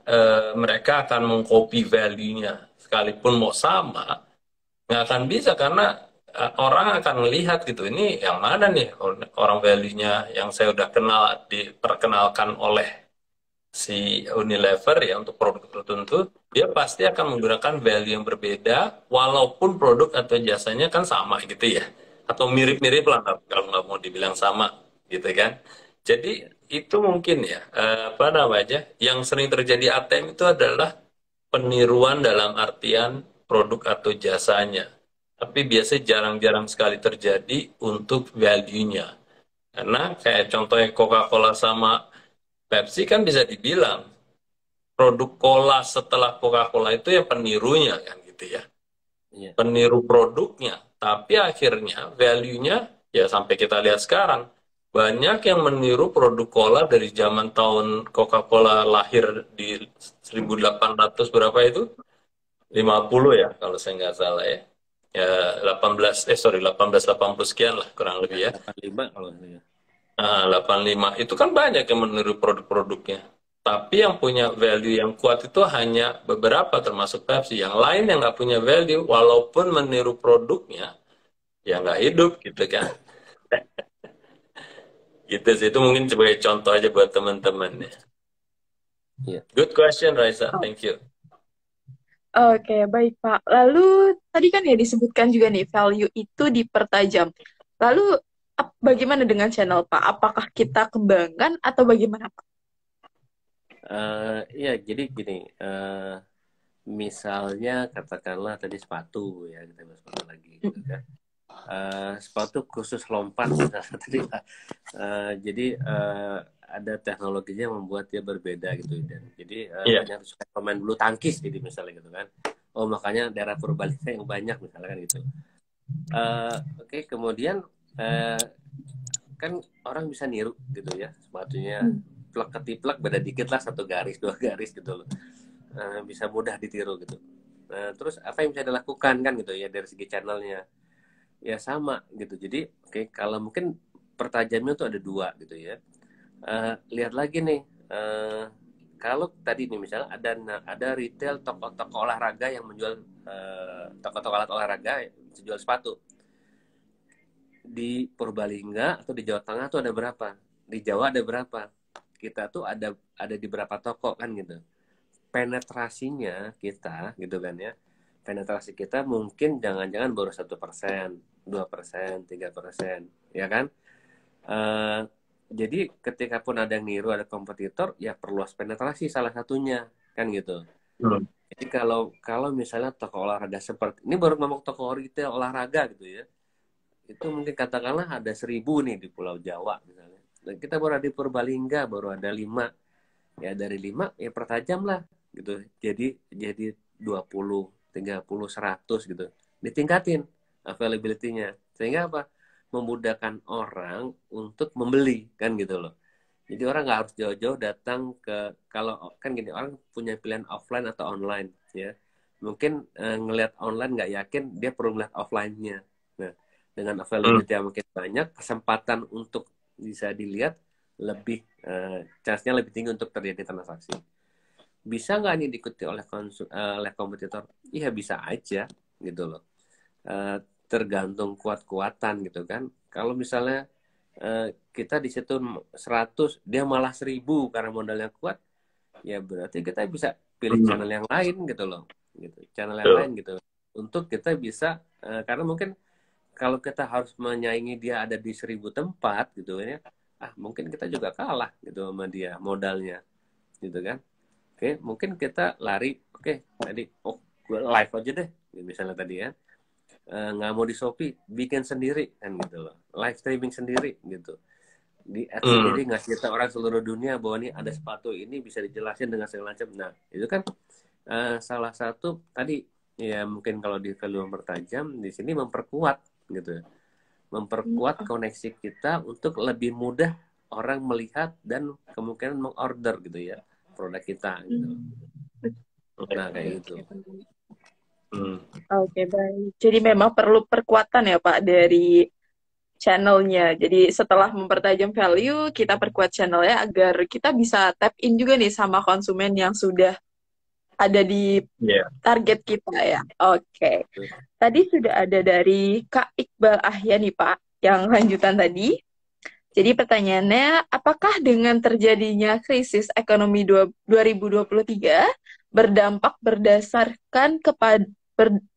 mereka akan mengcopy value-nya sekalipun mau sama nggak akan bisa karena orang akan melihat gitu ini yang mana nih orang value-nya yang saya udah kenal diperkenalkan oleh si Unilever ya untuk produk tertentu dia pasti akan menggunakan value yang berbeda walaupun produk atau jasanya kan sama gitu ya atau mirip-mirip lah kalau nggak mau dibilang sama gitu kan jadi itu mungkin ya apa namanya yang sering terjadi ATM itu adalah peniruan dalam artian produk atau jasanya tapi biasanya jarang-jarang sekali terjadi untuk value-nya karena kayak contohnya Coca-Cola sama Pepsi kan bisa dibilang produk cola setelah Coca-Cola itu ya penirunya kan gitu ya. ya Peniru produknya. Tapi akhirnya value-nya ya sampai kita lihat sekarang. Banyak yang meniru produk cola dari zaman tahun Coca-Cola lahir di 1800 berapa itu? 50 ya kalau saya nggak salah ya. Ya 1880 sekian lah kurang lebih ya. 85 kalau ya. Nah, 85 itu kan banyak yang meniru produk-produknya. Tapi yang punya value yang kuat itu hanya beberapa termasuk Pepsi. Yang lain yang nggak punya value, walaupun meniru produknya, ya nggak hidup gitu kan. Gitu sih, itu mungkin sebagai contoh aja buat teman-teman ya. Iya. Good question, Raisa. Thank you. Oke, baik Pak. Lalu tadi kan ya disebutkan juga nih value itu dipertajam. Lalu bagaimana dengan channel Pak? Apakah kita kembangkan atau bagaimana Pak? Ya jadi gini, misalnya katakanlah tadi sepatu ya kita bahas sepatu lagi gitu kan. Sepatu khusus lompat misalnya tadi. Jadi ada teknologinya yang membuat dia berbeda gitu dan jadi Iya. banyak suka pemain bulu tangkis jadi misalnya gitu kan. Oh makanya daerah Purbalingga yang banyak misalnya kan gitu. Oke, kemudian kan orang bisa niru gitu ya sepatunya plek ketiplek beda dikit lah satu garis dua garis gitu loh. Bisa mudah ditiru gitu. Terus apa yang bisa dilakukan kan gitu ya dari segi channelnya ya sama gitu. Jadi oke kalau mungkin pertajamnya tuh ada dua gitu ya. Lihat lagi nih kalau tadi nih misalnya ada retail toko-toko olahraga yang menjual toko-toko alat olahraga jual sepatu di Purbalingga atau di Jawa Tengah tuh ada berapa, di Jawa ada berapa, kita tuh ada di berapa toko kan gitu. Penetrasinya kita gitu kan ya, penetrasi kita mungkin jangan-jangan baru 1%, 2%, 3%, ya kan. Eh, jadi ketika pun ada yang niru, ada kompetitor, ya perluas penetrasi salah satunya kan gitu. Hmm. Jadi kalau misalnya toko olahraga seperti ini baru ngomong toko retail olahraga gitu ya, itu mungkin katakanlah ada 1.000 nih di Pulau Jawa misalnya. Dan kita baru ada di Purbalingga baru ada 5. Ya dari 5 ya pertajam lah gitu. Jadi 20, 30, 100 gitu. Ditingkatin availability-nya. Sehingga apa? Memudahkan orang untuk membeli kan gitu loh. Jadi orang nggak harus jauh-jauh datang ke, kalau kan gini orang punya pilihan offline atau online ya. Mungkin ngelihat online nggak yakin dia perlu ngeliat offline-nya. Nah, dengan Hmm. availability yang makin banyak, kesempatan untuk bisa dilihat lebih chance-nya lebih tinggi untuk terjadi transaksi. Bisa nggak ini diikuti oleh kompetitor? Iya bisa aja gitu loh. Tergantung kuat-kuatan gitu kan. Kalau misalnya kita di situ 100, dia malah 1000 karena modalnya kuat, ya berarti kita bisa pilih channel yang lain gitu loh. Gitu. Channel yang lain gitu. Untuk kita bisa, karena mungkin kalau kita harus menyaingi dia ada di 1000 tempat gitu ya, mungkin kita juga kalah gitu sama dia modalnya gitu kan. Oke, mungkin kita lari, tadi, gue live aja deh, misalnya tadi ya, nggak mau di Shopee, bikin sendiri kan gitu loh, live streaming sendiri gitu, di add sendiri, ngasih tahu orang seluruh dunia bahwa nih ada sepatu ini bisa dijelasin dengan segala macam. Nah, itu kan salah satu tadi ya, mungkin kalau di value mempertajam di sini memperkuat gitu, memperkuat koneksi kita untuk lebih mudah orang melihat dan kemungkinan mengorder gitu ya produk kita gitu. Nah, kayak gitu. Oke, baik. Jadi memang perlu perkuatan ya Pak dari channelnya. Jadi setelah mempertajam value, kita perkuat channelnya agar kita bisa tap in juga nih sama konsumen yang sudah ada di target kita ya. Oke. Tadi sudah ada dari Kak Iqbal Ahya nih Pak, yang lanjutan tadi. Jadi pertanyaannya, apakah dengan terjadinya krisis ekonomi 2023 berdampak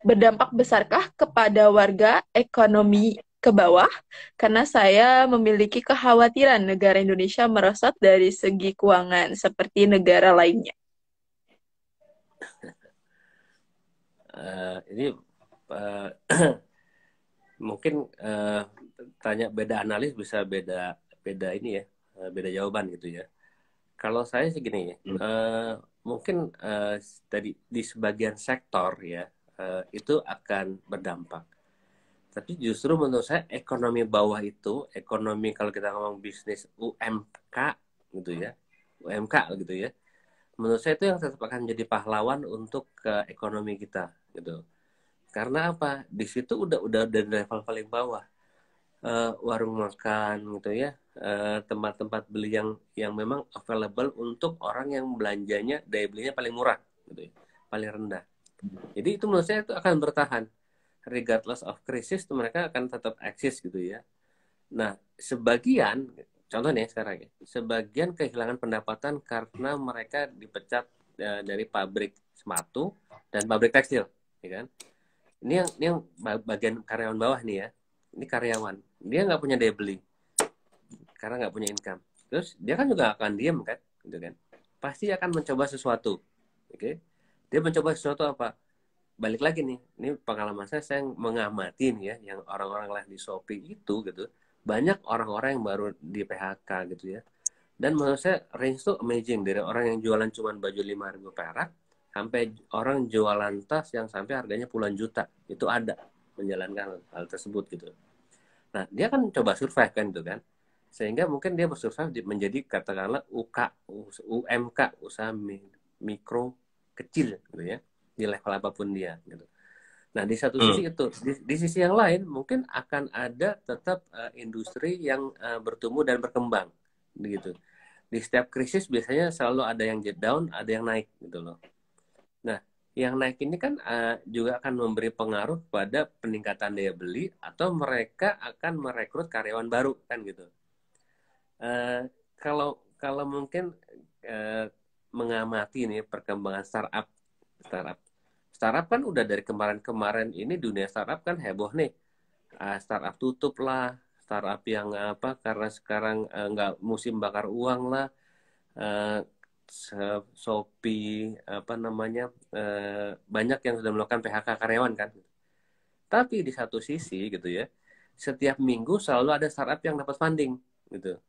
berdampak besarkah kepada warga ekonomi ke bawah? Karena saya memiliki kekhawatiran negara Indonesia merosot dari segi keuangan seperti negara lainnya. Ini mungkin tanya beda analis bisa beda ini ya, beda jawaban gitu ya. Kalau saya sih gini ya, mungkin tadi di sebagian sektor ya itu akan berdampak. Tapi justru menurut saya ekonomi bawah itu, ekonomi kalau kita ngomong bisnis UMK gitu ya, UMK gitu ya, menurut saya itu yang tetap akan menjadi pahlawan untuk ekonomi kita gitu. Karena apa? Di situ udah dari level paling bawah, warung makan gitu ya, tempat-tempat beli yang memang available untuk orang yang belanjanya daya belinya paling murah gitu ya, paling rendah. Jadi itu menurut saya itu akan bertahan regardless of krisis, mereka akan tetap eksis gitu ya. Nah, sebagian, contohnya sekarang ya, sebagian kehilangan pendapatan karena mereka dipecat dari pabrik sepatu dan pabrik tekstil, ya kan? Ini yang bagian karyawan bawah nih ya. Ini karyawan, dia nggak punya daya beli karena nggak punya income. Terus dia kan juga akan diem kan, gitu kan? Pasti akan mencoba sesuatu, oke? Dia mencoba sesuatu apa? Balik lagi nih, ini pengalaman saya mengamati nih ya, yang orang-orang live di Shopee itu gitu, banyak orang-orang yang baru di PHK gitu ya. Dan menurut saya range itu amazing, dari orang yang jualan cuma baju 5.000 perak sampai orang jualan tas yang sampai harganya puluhan juta, itu ada menjalankan hal tersebut gitu. Nah, dia kan coba survive kan gitu kan, sehingga mungkin dia bersurvive menjadi katakanlah UMK, usaha mikro kecil gitu ya, di level apapun dia gitu. Nah, di satu sisi itu, di sisi yang lain mungkin akan ada tetap industri yang bertumbuh dan berkembang gitu. Di setiap krisis biasanya selalu ada yang down, ada yang naik gitu loh. Nah, yang naik ini kan juga akan memberi pengaruh pada peningkatan daya beli atau mereka akan merekrut karyawan baru kan gitu. Kalau mungkin mengamati nih perkembangan startup kan udah dari kemarin ini dunia startup kan heboh nih, startup tutup lah, startup yang apa karena sekarang nggak musim bakar uang lah, Shopee apa namanya, banyak yang sudah melakukan PHK karyawan kan. Tapi di satu sisi gitu ya, setiap minggu selalu ada startup yang dapat funding gitu.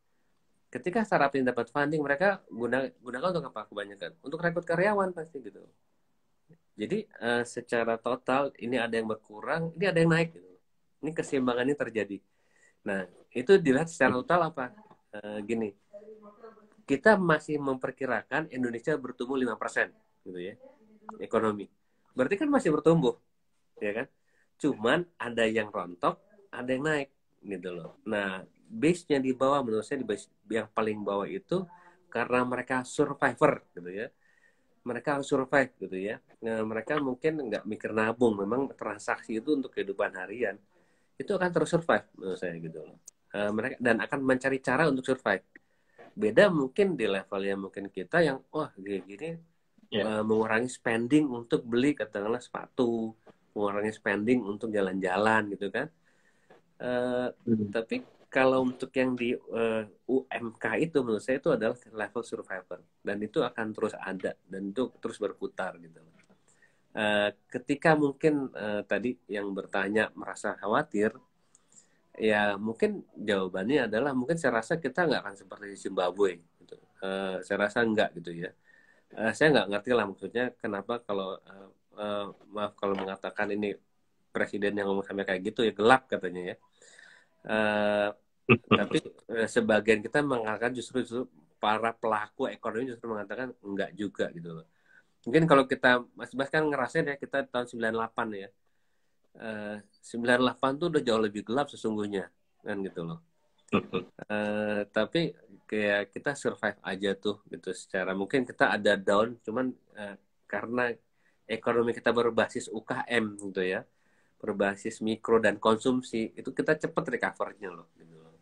Ketika startup yang dapat funding, mereka gunakan untuk apa kebanyakan? Untuk rekrut karyawan pasti gitu. Jadi secara total ini ada yang berkurang, ini ada yang naik gitu. Ini keseimbangan ini terjadi. Nah, itu dilihat secara total apa? Gini, kita masih memperkirakan Indonesia bertumbuh 5% gitu ya, ekonomi. Berarti kan masih bertumbuh, ya kan? Cuman ada yang rontok, ada yang naik gitu loh. Nah, base-nya di bawah menurut saya, di base yang paling bawah itu karena mereka survivor gitu ya. mereka harus survive gitu ya. Nah, mereka mungkin nggak mikir nabung, memang transaksi itu untuk kehidupan harian itu akan terus survive menurut saya gitu loh. Mereka dan akan mencari cara untuk survive. Beda mungkin di level yang mungkin kita yang wah gini Ya. mengurangi spending untuk beli katakanlah sepatu, mengurangi spending untuk jalan-jalan gitu kan. Tapi kalau untuk yang di UMK itu menurut saya itu adalah level survivor dan itu akan terus ada dan itu terus berputar gitu. Ketika mungkin tadi yang bertanya merasa khawatir, ya mungkin jawabannya adalah mungkin saya rasa kita nggak akan seperti Zimbabwe gitu. Saya rasa enggak gitu ya. Saya nggak ngerti lah maksudnya kenapa kalau maaf kalau mengatakan ini presiden yang ngomong sampai kayak gitu ya gelap katanya ya. Tapi sebagian kita mengatakan justru para pelaku ekonomi justru mengatakan enggak juga gitu loh. Mungkin kalau kita Mas Bas kan ngerasain ya kita tahun 98 ya. 98 tuh udah jauh lebih gelap sesungguhnya kan gitu loh. Tapi kayak kita survive aja tuh gitu secara mungkin kita ada down cuman karena ekonomi kita berbasis UKM gitu ya berbasis mikro dan konsumsi itu kita cepet recovernya loh gitu loh.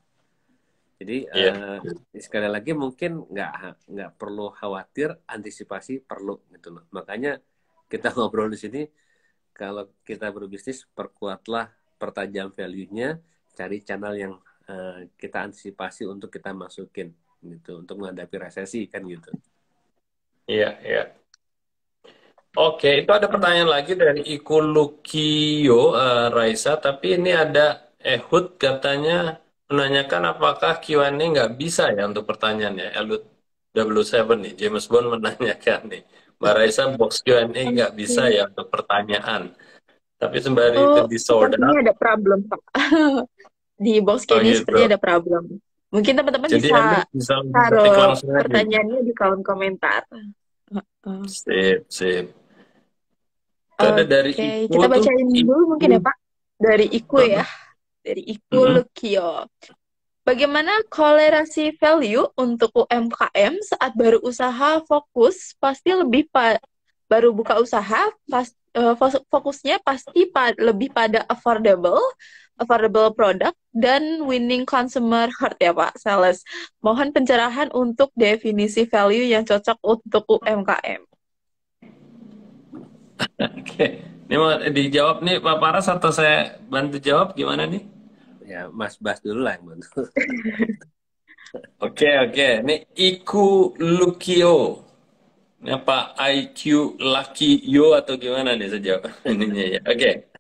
Jadi Iya. sekali lagi mungkin nggak perlu khawatir antisipasi perlu gitu loh makanya kita ngobrol di sini kalau kita berbisnis perkuatlah pertajam value-nya cari channel yang kita antisipasi untuk kita masukin gitu untuk menghadapi resesi kan gitu. Iya, iya. Oke, itu ada pertanyaan lagi dari Iko Lukio, Raisa. Tapi ini ada Ehud katanya menanyakan apakah Q&A nggak bisa ya untuk pertanyaannya. Ehud 7 nih, James Bond menanyakan nih. Mbak Raisa, box Q&A nggak bisa Oke. ya untuk pertanyaan. Tapi sembari itu Oh, disorder. sepertinya ada problem, Pak. Di box Oh Q&A gitu. sepertinya ada problem. Mungkin teman-teman Jadi Anda bisa bisa ketik taruh langsung aja. pertanyaannya di kolom komentar. Heeh. Sip, sip. Itu ada dari Oke, Iko kita tuh. bacain dulu mungkin ya, Pak. Dari Iku ya. Dari Iku Mm-mm. Lukio. Bagaimana kolerasi value untuk UMKM saat baru usaha fokus pasti baru buka usaha fokusnya pasti lebih pada affordable product dan winning consumer heart ya Pak Sales. Mohon pencerahan untuk definisi value yang cocok untuk UMKM. Oke, ini mau dijawab nih Pak Paras atau saya bantu jawab gimana nih? Ya Mas Bas dulu lah yang bantu. Oke, oke. Ini Iku Lukio. Ini apa IQ Lucky Yo atau gimana nih sejauh ininya ya? Oke.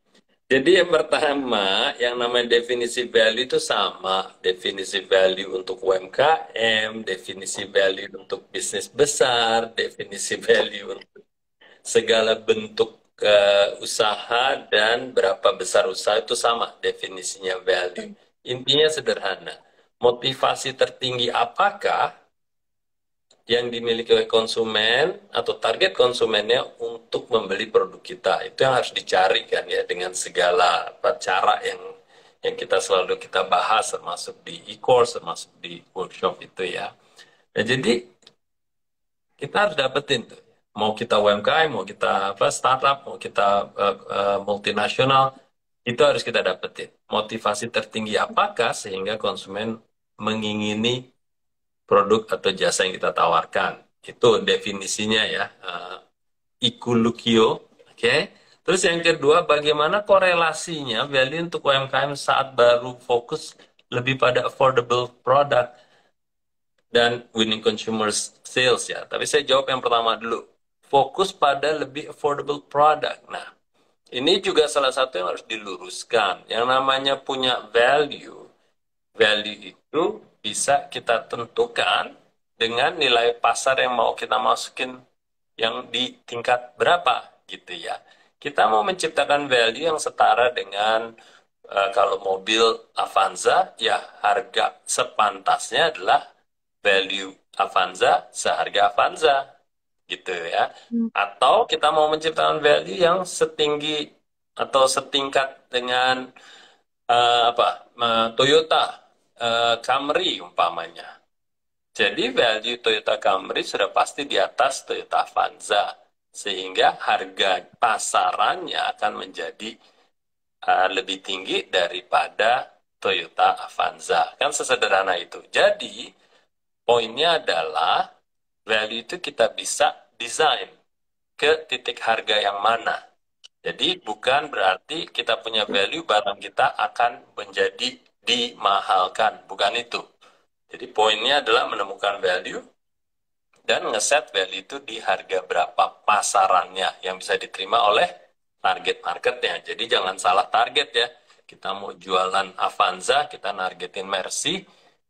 Jadi yang pertama, yang namanya definisi value itu sama. Definisi value untuk UMKM, definisi value untuk bisnis besar, definisi value untuk segala bentuk usaha dan berapa besar usaha itu sama definisinya value. Intinya sederhana. Motivasi tertinggi apakah yang dimiliki oleh konsumen atau target konsumennya untuk membeli produk kita? Itu yang harus dicari kan ya dengan segala cara yang kita selalu kita bahas termasuk di e-course, termasuk di workshop itu ya. Nah, jadi kita harus dapetin tuh. Mau kita UMKM, mau kita startup, mau kita multinasional, itu harus kita dapetin. Motivasi tertinggi apakah sehingga konsumen mengingini produk atau jasa yang kita tawarkan. Itu definisinya ya. Ikulukio. Oke. Terus yang kedua, bagaimana korelasinya value untuk UMKM saat baru fokus lebih pada affordable product dan winning consumer sales ya. Tapi saya jawab yang pertama dulu. Fokus pada lebih affordable product. Nah, ini juga salah satu yang harus diluruskan. Yang namanya punya value. Value itu bisa kita tentukan dengan nilai pasar yang mau kita masukin yang di tingkat berapa gitu ya. Kita mau menciptakan value yang setara dengan kalau mobil Avanza, ya harga sepantasnya adalah value Avanza seharga Avanza gitu ya. Atau kita mau menciptakan value yang setinggi atau setingkat dengan Toyota Camry umpamanya. Jadi value Toyota Camry sudah pasti di atas Toyota Avanza, sehingga harga pasarannya akan menjadi lebih tinggi daripada Toyota Avanza. Kan sesederhana itu. Jadi poinnya adalah value itu kita bisa desain ke titik harga yang mana. Jadi bukan berarti kita punya value barang kita akan menjadi dimahalkan, bukan itu. Jadi poinnya adalah menemukan value dan ngeset value itu di harga berapa pasarannya yang bisa diterima oleh target marketnya. Jadi jangan salah target ya. Kita mau jualan Avanza, kita nargetin Mercy,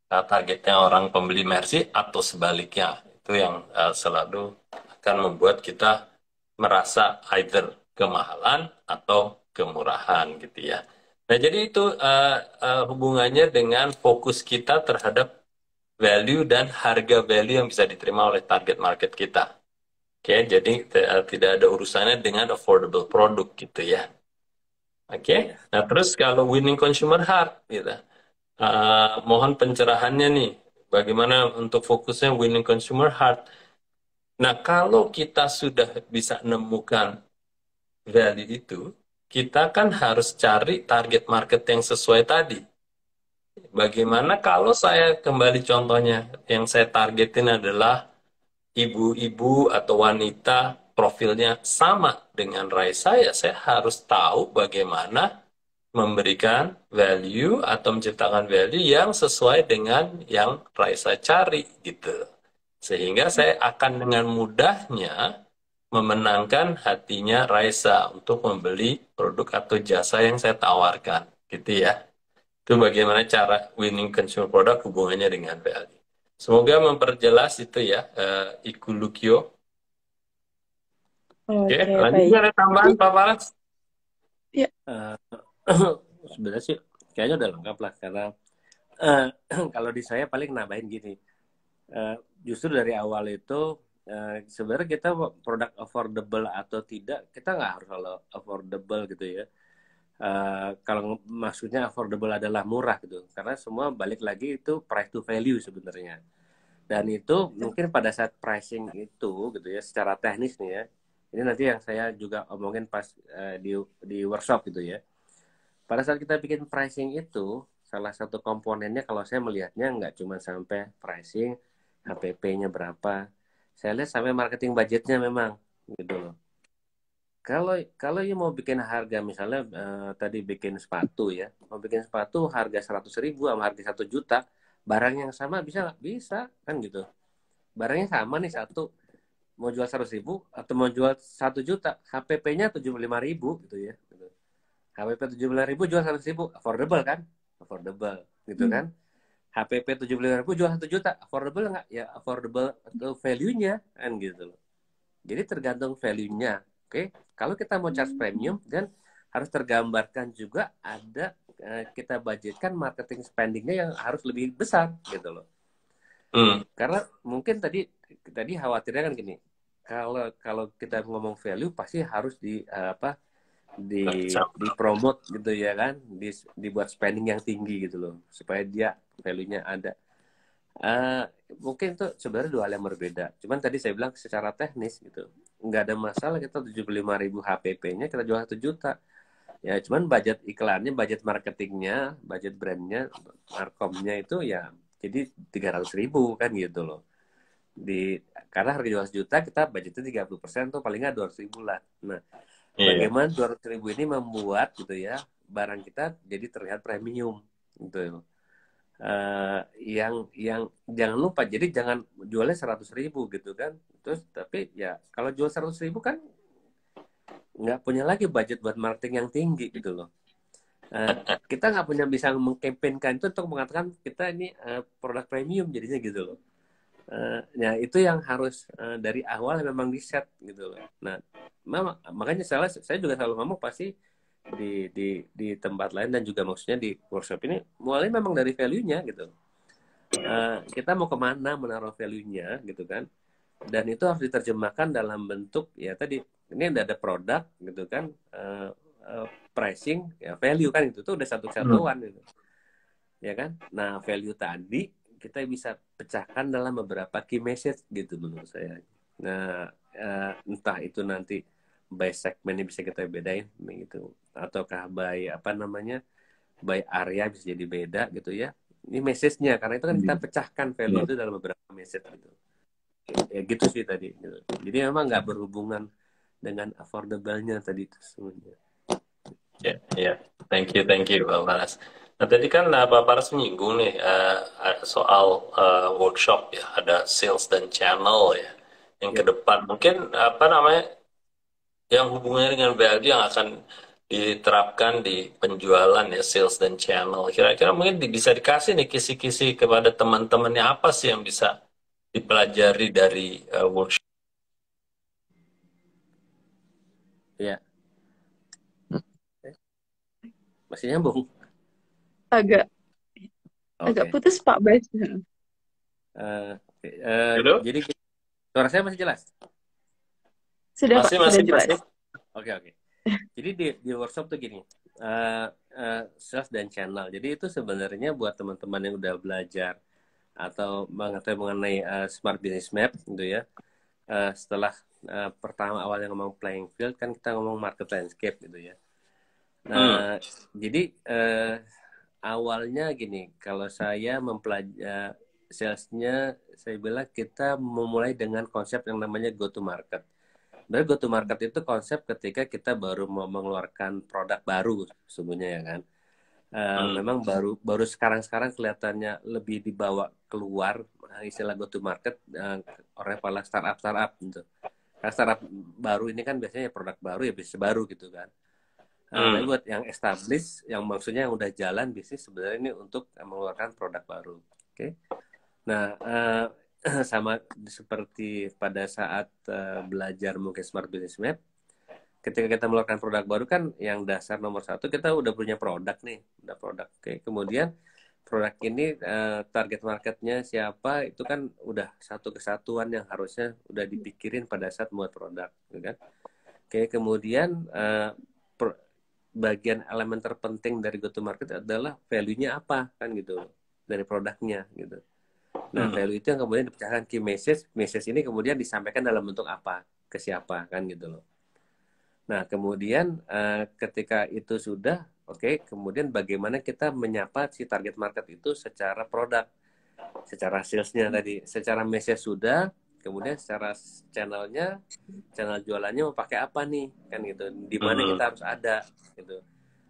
targetnya orang pembeli Mercy atau sebaliknya. Itu yang selalu akan membuat kita merasa either kemahalan atau kemurahan gitu ya. Nah, jadi itu hubungannya dengan fokus kita terhadap value dan harga value yang bisa diterima oleh target market kita. Oke, jadi tidak ada urusannya dengan affordable product gitu ya. Oke, nah terus kalau winning consumer heart gitu. Mohon pencerahannya nih, bagaimana untuk fokusnya winning consumer heart. Nah, kalau kita sudah bisa menemukan value itu, kita kan harus cari target market yang sesuai tadi. Bagaimana kalau saya kembali contohnya, yang saya targetin adalah ibu-ibu atau wanita profilnya sama dengan Raisa, ya saya harus tahu bagaimana memberikan value atau menciptakan value yang sesuai dengan yang Raisa cari gitu. Sehingga saya akan dengan mudahnya memenangkan hatinya Raisa untuk membeli produk atau jasa yang saya tawarkan gitu ya. Itu bagaimana cara winning consumer product hubungannya dengan value. Semoga memperjelas itu ya, Iku Lukio. Oke, Oke, lanjut baik. ada tambahan Pak Falas? Ya, Sebenarnya sih kayaknya udah lengkap lah, karena kalau di saya paling nambahin gini. Justru dari awal itu sebenarnya kita produk affordable atau tidak, kita nggak harus kalau affordable gitu ya. Kalau maksudnya affordable adalah murah gitu, karena semua balik lagi itu price to value sebenarnya. Dan itu mungkin pada saat pricing itu gitu ya, secara teknis nih ya, ini nanti yang saya juga omongin pas di workshop gitu ya. Pada saat kita bikin pricing itu, salah satu komponennya kalau saya melihatnya nggak cuma sampai pricing, HPP-nya berapa, saya lihat sampai marketing budgetnya memang gitu loh. Kalau you mau bikin harga misalnya tadi bikin sepatu ya, mau bikin sepatu harga 100.000 sama harga 1 juta, barang yang sama bisa nggak? Bisa kan gitu. Barangnya sama nih, satu mau jual 100.000 atau mau jual 1 juta, HPP-nya 75.000 gitu ya. HPP 75.000 jual 100.000, affordable kan? Affordable gitu kan? HPP 75.000 jual 1 juta, affordable nggak? Ya affordable atau value-nya kan gitu loh. Jadi tergantung value-nya. Oke, kalau kita mau charge premium, dan harus tergambarkan juga ada kita budgetkan marketing spending-nya yang harus lebih besar gitu loh. Karena mungkin tadi khawatirnya kan gini, kalau kita ngomong value pasti harus di promote gitu ya kan, dibuat spending yang tinggi gitu loh supaya dia value-nya ada. Mungkin itu sebenarnya dua hal yang berbeda. Cuman tadi saya bilang secara teknis gitu, nggak ada masalah kita 75.000 HPP-nya kita jual 1 juta. Ya cuman budget iklannya, budget marketingnya, budget brandnya, markomnya itu ya jadi 300.000 kan gitu loh. Karena harga jual 1 juta kita budgetnya 30% tuh paling nggak 200.000 lah. Nah, bagaimana 200.000 ini membuat gitu ya barang kita jadi terlihat premium gitu. Yang jangan lupa, jadi jangan jualnya 100.000 gitu kan, terus tapi ya kalau jual 100.000 kan nggak punya lagi budget buat marketing yang tinggi gitu loh. Kita nggak punya bisa mengkampanyekan itu untuk mengatakan kita ini produk premium jadinya gitu loh. Ya itu yang harus dari awal memang di set gitu loh. Nah makanya saya juga selalu ngomong pasti di tempat lain dan juga maksudnya di workshop ini mulai memang dari value-nya gitu. Kita mau kemana menaruh value-nya gitu kan, dan itu harus diterjemahkan dalam bentuk ya tadi ini ada produk gitu kan, pricing ya value kan, itu tuh udah satu kesatuan gitu ya kan. Nah value tadi kita bisa pecahkan dalam beberapa key message gitu menurut saya. Nah, entah itu nanti by segmennya bisa kita bedain gitu, ataukah by apa namanya, by area bisa jadi beda gitu ya. Ini message-nya, karena itu kan kita pecahkan value itu dalam beberapa message gitu. Ya gitu sih tadi. Gitu. Jadi memang nggak berhubungan dengan affordable-nya tadi itu semuanya. Ya, ya. Thank you, Pak Paras. Nah, tadi kan Pak Paras menyinggung nih soal workshop ya, ada sales dan channel ya, yang ke depan. Mungkin apa namanya, yang hubungannya dengan value yang akan diterapkan di penjualan ya, sales dan channel. Kira-kira mungkin bisa dikasih nih kisi-kisi kepada teman-temannya, apa sih yang bisa dipelajari dari workshop? Ya. Masih nyambung? Agak Oke. putus Pak Bas. Jadi suara saya masih jelas? Sudah Pak, sudah jelas. Oke. Jadi di workshop tuh gini, sales dan channel. Jadi itu sebenarnya buat teman-teman yang udah belajar atau mengetahui mengenai smart business map gitu ya. Setelah pertama awalnya ngomong playing field, kan kita ngomong market landscape gitu ya. Nah, jadi awalnya gini, kalau saya mempelajari salesnya, saya bilang kita memulai dengan konsep yang namanya go to market. Sebenarnya go to market itu konsep ketika kita baru mau mengeluarkan produk baru sebenarnya ya kan. Memang baru sekarang kelihatannya lebih dibawa keluar istilah go to market oleh para startup gitu. Karena startup baru ini kan biasanya produk baru ya bisnis baru gitu kan. Tapi buat yang established, yang maksudnya yang udah jalan bisnis, sebenarnya ini untuk mengeluarkan produk baru. Oke. Nah, sama seperti pada saat belajar mungkin Smart Business Map, ketika kita mengeluarkan produk baru kan yang dasar nomor satu kita udah punya produk nih, udah produk. Oke. Kemudian produk ini target marketnya siapa, itu kan udah satu kesatuan yang harusnya udah dipikirin pada saat membuat produk, gitu kan? Oke. Kemudian bagian elemen terpenting dari go to market adalah value-nya apa kan gitu dari produknya gitu. Nah, value itu yang kemudian dipecahkan key message. Message ini kemudian disampaikan dalam bentuk apa ke siapa kan gitu loh. Nah, kemudian ketika itu sudah oke, kemudian bagaimana kita menyapa si target market itu secara produk, secara salesnya tadi, secara message sudah, kemudian secara channel jualannya mau pakai apa nih kan gitu, di mana kita harus ada gitu,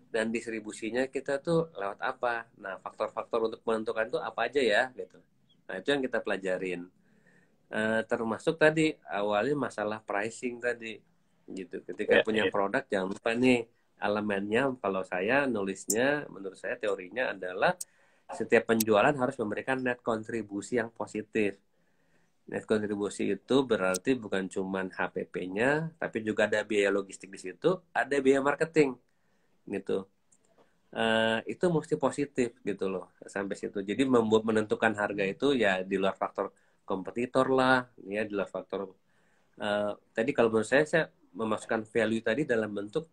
dan distribusinya kita tuh lewat apa. Nah, faktor-faktor untuk menentukan itu apa aja ya gitu. Nah, itu yang kita pelajarin, termasuk tadi awalnya masalah pricing tadi gitu. Ketika punya produk jangan lupa nih elemennya. Kalau saya nulisnya, menurut saya teorinya adalah setiap penjualan harus memberikan net kontribusi yang positif. Net kontribusi itu berarti bukan cuma HPP-nya, tapi juga ada biaya logistik di situ, ada biaya marketing, gitu. Itu mesti positif gitu loh sampai situ. Jadi menentukan harga itu ya di luar faktor kompetitor lah, ya di luar faktor. Tadi kalau menurut saya memasukkan value tadi dalam bentuk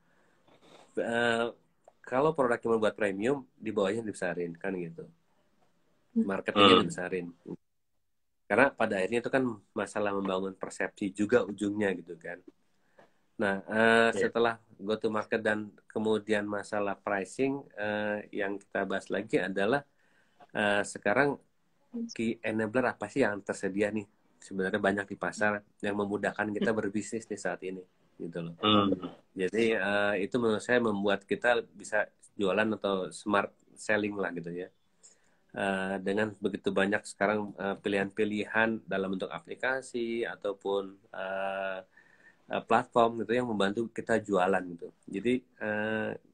kalau produknya membuat premium, di bawahnya dibesarin kan gitu. Marketingnya dibesarin. Karena pada akhirnya itu kan masalah membangun persepsi juga ujungnya gitu kan. Nah, setelah go to market dan kemudian masalah pricing, yang kita bahas lagi adalah sekarang key enabler apa sih yang tersedia nih? Sebenarnya banyak di pasar yang memudahkan kita berbisnis di saat ini gitu loh. Jadi itu menurut saya membuat kita bisa jualan atau smart selling lah gitu ya. Dengan begitu banyak sekarang pilihan-pilihan dalam bentuk aplikasi ataupun platform gitu yang membantu kita jualan gitu. Jadi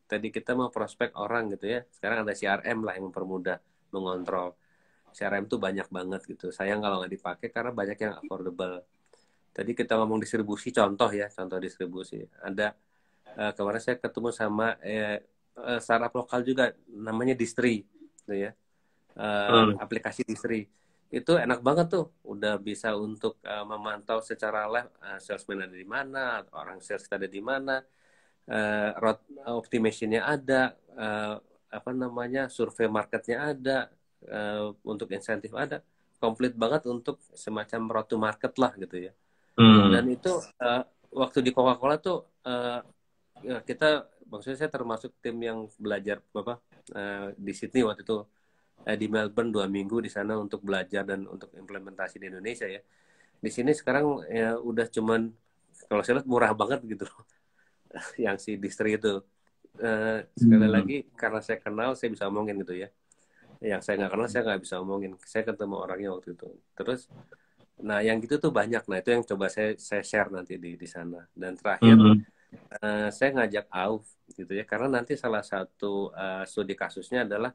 tadi kita mau prospek orang gitu ya. Sekarang ada CRM lah yang mempermudah mengontrol. CRM tuh banyak banget gitu. Sayang kalau nggak dipakai karena banyak yang affordable. Tadi kita ngomong distribusi, contoh distribusi. Ada kemarin saya ketemu sama startup lokal juga namanya Distri gitu ya. Aplikasi Distri itu enak banget tuh, udah bisa untuk memantau secara live salesman ada di mana, orang sales ada di mana, road optimation-nya ada, survei marketnya ada, untuk insentif ada, komplit banget untuk semacam road to market lah gitu ya. Dan Hmm. itu waktu di Coca-Cola tuh ya kita, maksudnya saya termasuk tim yang belajar di Sydney waktu itu, di Melbourne 2 minggu di sana untuk belajar dan untuk implementasi di Indonesia ya. Di sini sekarang ya udah cuman, kalau saya lihat murah banget gitu loh, yang si distri itu. Sekali Hmm. lagi karena saya kenal, saya bisa omongin gitu ya. Yang saya nggak kenal, saya nggak bisa omongin. Saya ketemu orangnya waktu itu. Terus, nah yang gitu tuh banyak. Nah itu yang coba saya share nanti di sana. Dan terakhir, Hmm. saya ngajak Auf gitu ya, karena nanti salah satu studi kasusnya adalah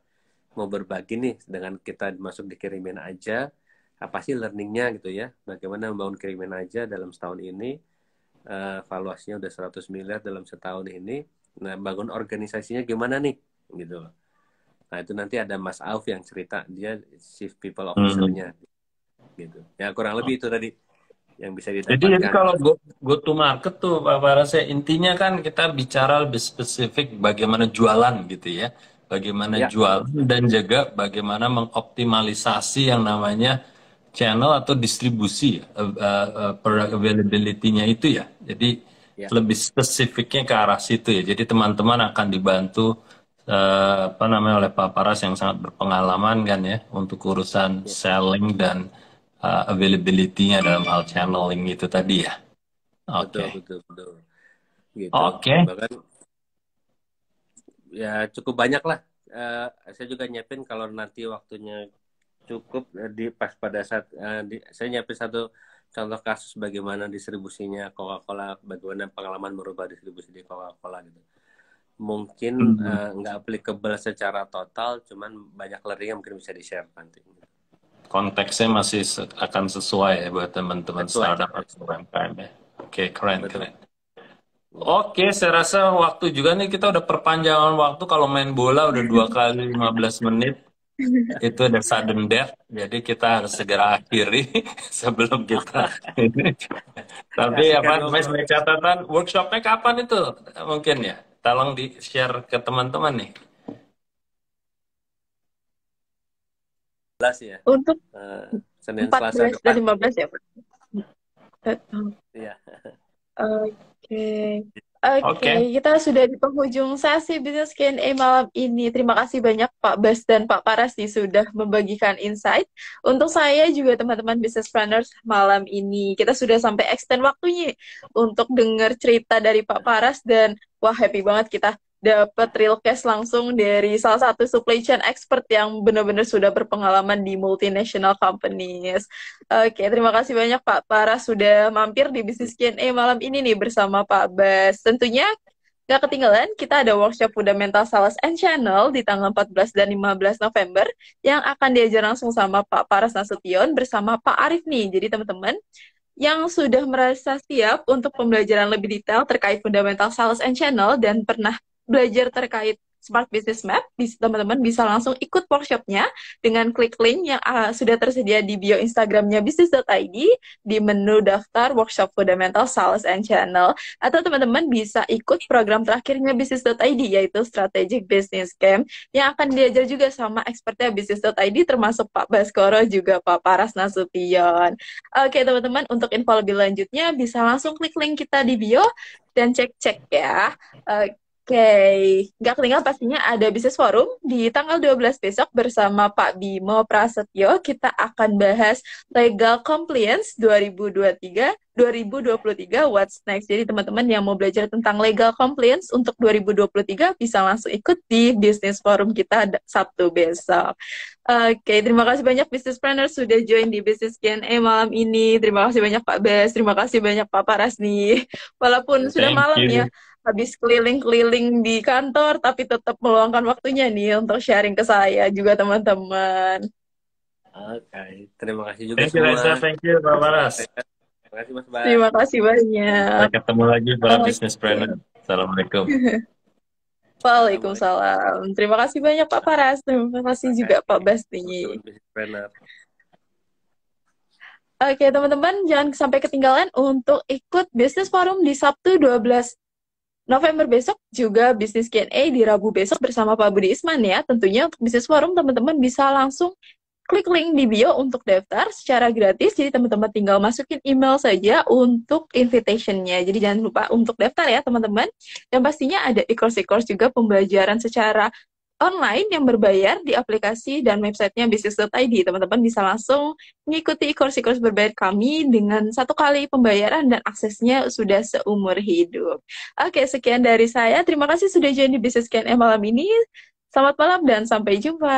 mau berbagi nih dengan kita, masuk di Kirimin Aja, apa sih learningnya gitu ya, bagaimana membangun Kirimin Aja dalam setahun ini, valuasinya udah 100 miliar dalam setahun ini, nah bangun organisasinya gimana nih gitu loh. Nah itu nanti ada Mas Auf yang cerita, dia Chief People Hmm. Officer-nya gitu ya, kurang lebih itu tadi yang bisa Jadi didapatkan. kalau go to market tuh Pak Faras ya, intinya kan kita bicara lebih spesifik bagaimana jualan gitu ya. Bagaimana Ya betul, jualan dan juga bagaimana mengoptimalisasi yang namanya channel atau distribusi ya, product availability-nya itu ya. Jadi ya lebih spesifiknya ke arah situ ya. Jadi teman-teman akan dibantu apa namanya oleh Pak Paras yang sangat berpengalaman kan ya untuk urusan ya selling dan availability-nya dalam hal channeling itu tadi ya. betul Oke. betul betul gitu. Oke. Bahkan ya cukup banyak lah. Saya juga nyiapin kalau nanti waktunya cukup, pas pada saat saya nyiapin satu contoh kasus bagaimana distribusinya Coca-Cola, bagaimana pengalaman merubah distribusi di Coca-Cola gitu. Mungkin Hmm. nggak applicable secara total, cuman banyak learning yang mungkin bisa di-share nanti. Konteksnya masih akan sesuai ya buat teman-teman Sesuai, startup atau sesuai. UMKM ya. Oke, keren, Betul. keren. Gitu. Oke, saya rasa waktu juga nih kita udah perpanjangan waktu kalau main bola udah 2 kali 15 menit. Itu udah sudden death, jadi kita harus segera akhiri sebelum kita ini. Tapi Asik apa kan namanya ngobrol. sebagai catatan workshopnya kapan itu mungkin ya? Tolong di share ke teman-teman nih. 11 ya. Untuk Eh, Senin Selasa 14 dan depan. 15 ya, Pak? Iya. Oke. Oke, Oke. kita sudah di penghujung sesi Business Q&A malam ini. Terima kasih banyak Pak Bas dan Pak Paras nih sudah membagikan insight. Untuk saya juga teman-teman business planners malam ini, kita sudah sampai extend waktunya untuk dengar cerita dari Pak Paras dan wah happy banget kita dapat real case langsung dari salah satu supply chain expert yang benar-benar sudah berpengalaman di multinational companies. Oke, terima kasih banyak Pak Para sudah mampir di Bisnis Q&A malam ini nih bersama Pak Bas. Tentunya nggak ketinggalan, kita ada workshop Fundamental Sales and Channel di tanggal 14 dan 15 November yang akan diajar langsung sama Pak Paras Nasution bersama Pak Arif nih. Jadi teman-teman yang sudah merasa siap untuk pembelajaran lebih detail terkait Fundamental Sales and Channel dan pernah belajar terkait Smart Business Map, teman-teman bisa langsung ikut workshopnya dengan klik link yang sudah tersedia di bio Instagramnya bisnis.id di menu daftar workshop Fundamental Sales and Channel. Atau teman-teman bisa ikut program terakhirnya bisnis.id yaitu Strategic Business Camp yang akan diajar juga sama expertnya bisnis.id termasuk Pak Baskoro juga Pak Paras Nasution. Oke teman-teman, untuk info lebih lanjutnya bisa langsung klik link kita di bio dan cek-cek ya. Oke, nggak ketinggalan pastinya ada Bisnis Forum di tanggal 12 besok bersama Pak Bimo Prasetyo. Kita akan bahas Legal Compliance 2023 What's Next. Jadi teman-teman yang mau belajar tentang Legal Compliance untuk 2023 bisa langsung ikut di Bisnis Forum kita Sabtu besok. Oke, terima kasih banyak Business Planner sudah join di Business Q&A malam ini. Terima kasih banyak Pak Bes, terima kasih banyak Pak Paras nih. Walaupun sudah Thank malam ya, you. habis keliling-keliling di kantor, tapi tetap meluangkan waktunya nih untuk sharing ke saya juga teman-teman. Oke, terima kasih juga Thank you Reza, semua. thank you Pak Paras. Terima kasih Mas Bas. Terima kasih Sampai banyak. ketemu lagi para Oke. business planner. Assalamualaikum. Assalamualaikum. Waalaikumsalam. Terima kasih banyak Pak Paras. Terima kasih juga Pak Bas nih. Teman-teman business planner. Oke, teman-teman, jangan sampai ketinggalan untuk ikut Business Forum di Sabtu 12 November besok juga bisnis Q&A di Rabu besok bersama Pak Budi Isman ya. Tentunya untuk bisnis forum teman-teman bisa langsung klik link di bio untuk daftar secara gratis. Jadi teman-teman tinggal masukin email saja untuk invitation-nya. Jadi jangan lupa untuk daftar ya teman-teman. Dan pastinya ada e-course juga pembelajaran secara online yang berbayar di aplikasi dan websitenya bisnis.id. Teman-teman bisa langsung mengikuti e-course berbayar kami dengan 1 kali pembayaran dan aksesnya sudah seumur hidup. Oke, sekian dari saya. Terima kasih sudah join di Bisnis Q&A malam ini. Selamat malam dan sampai jumpa.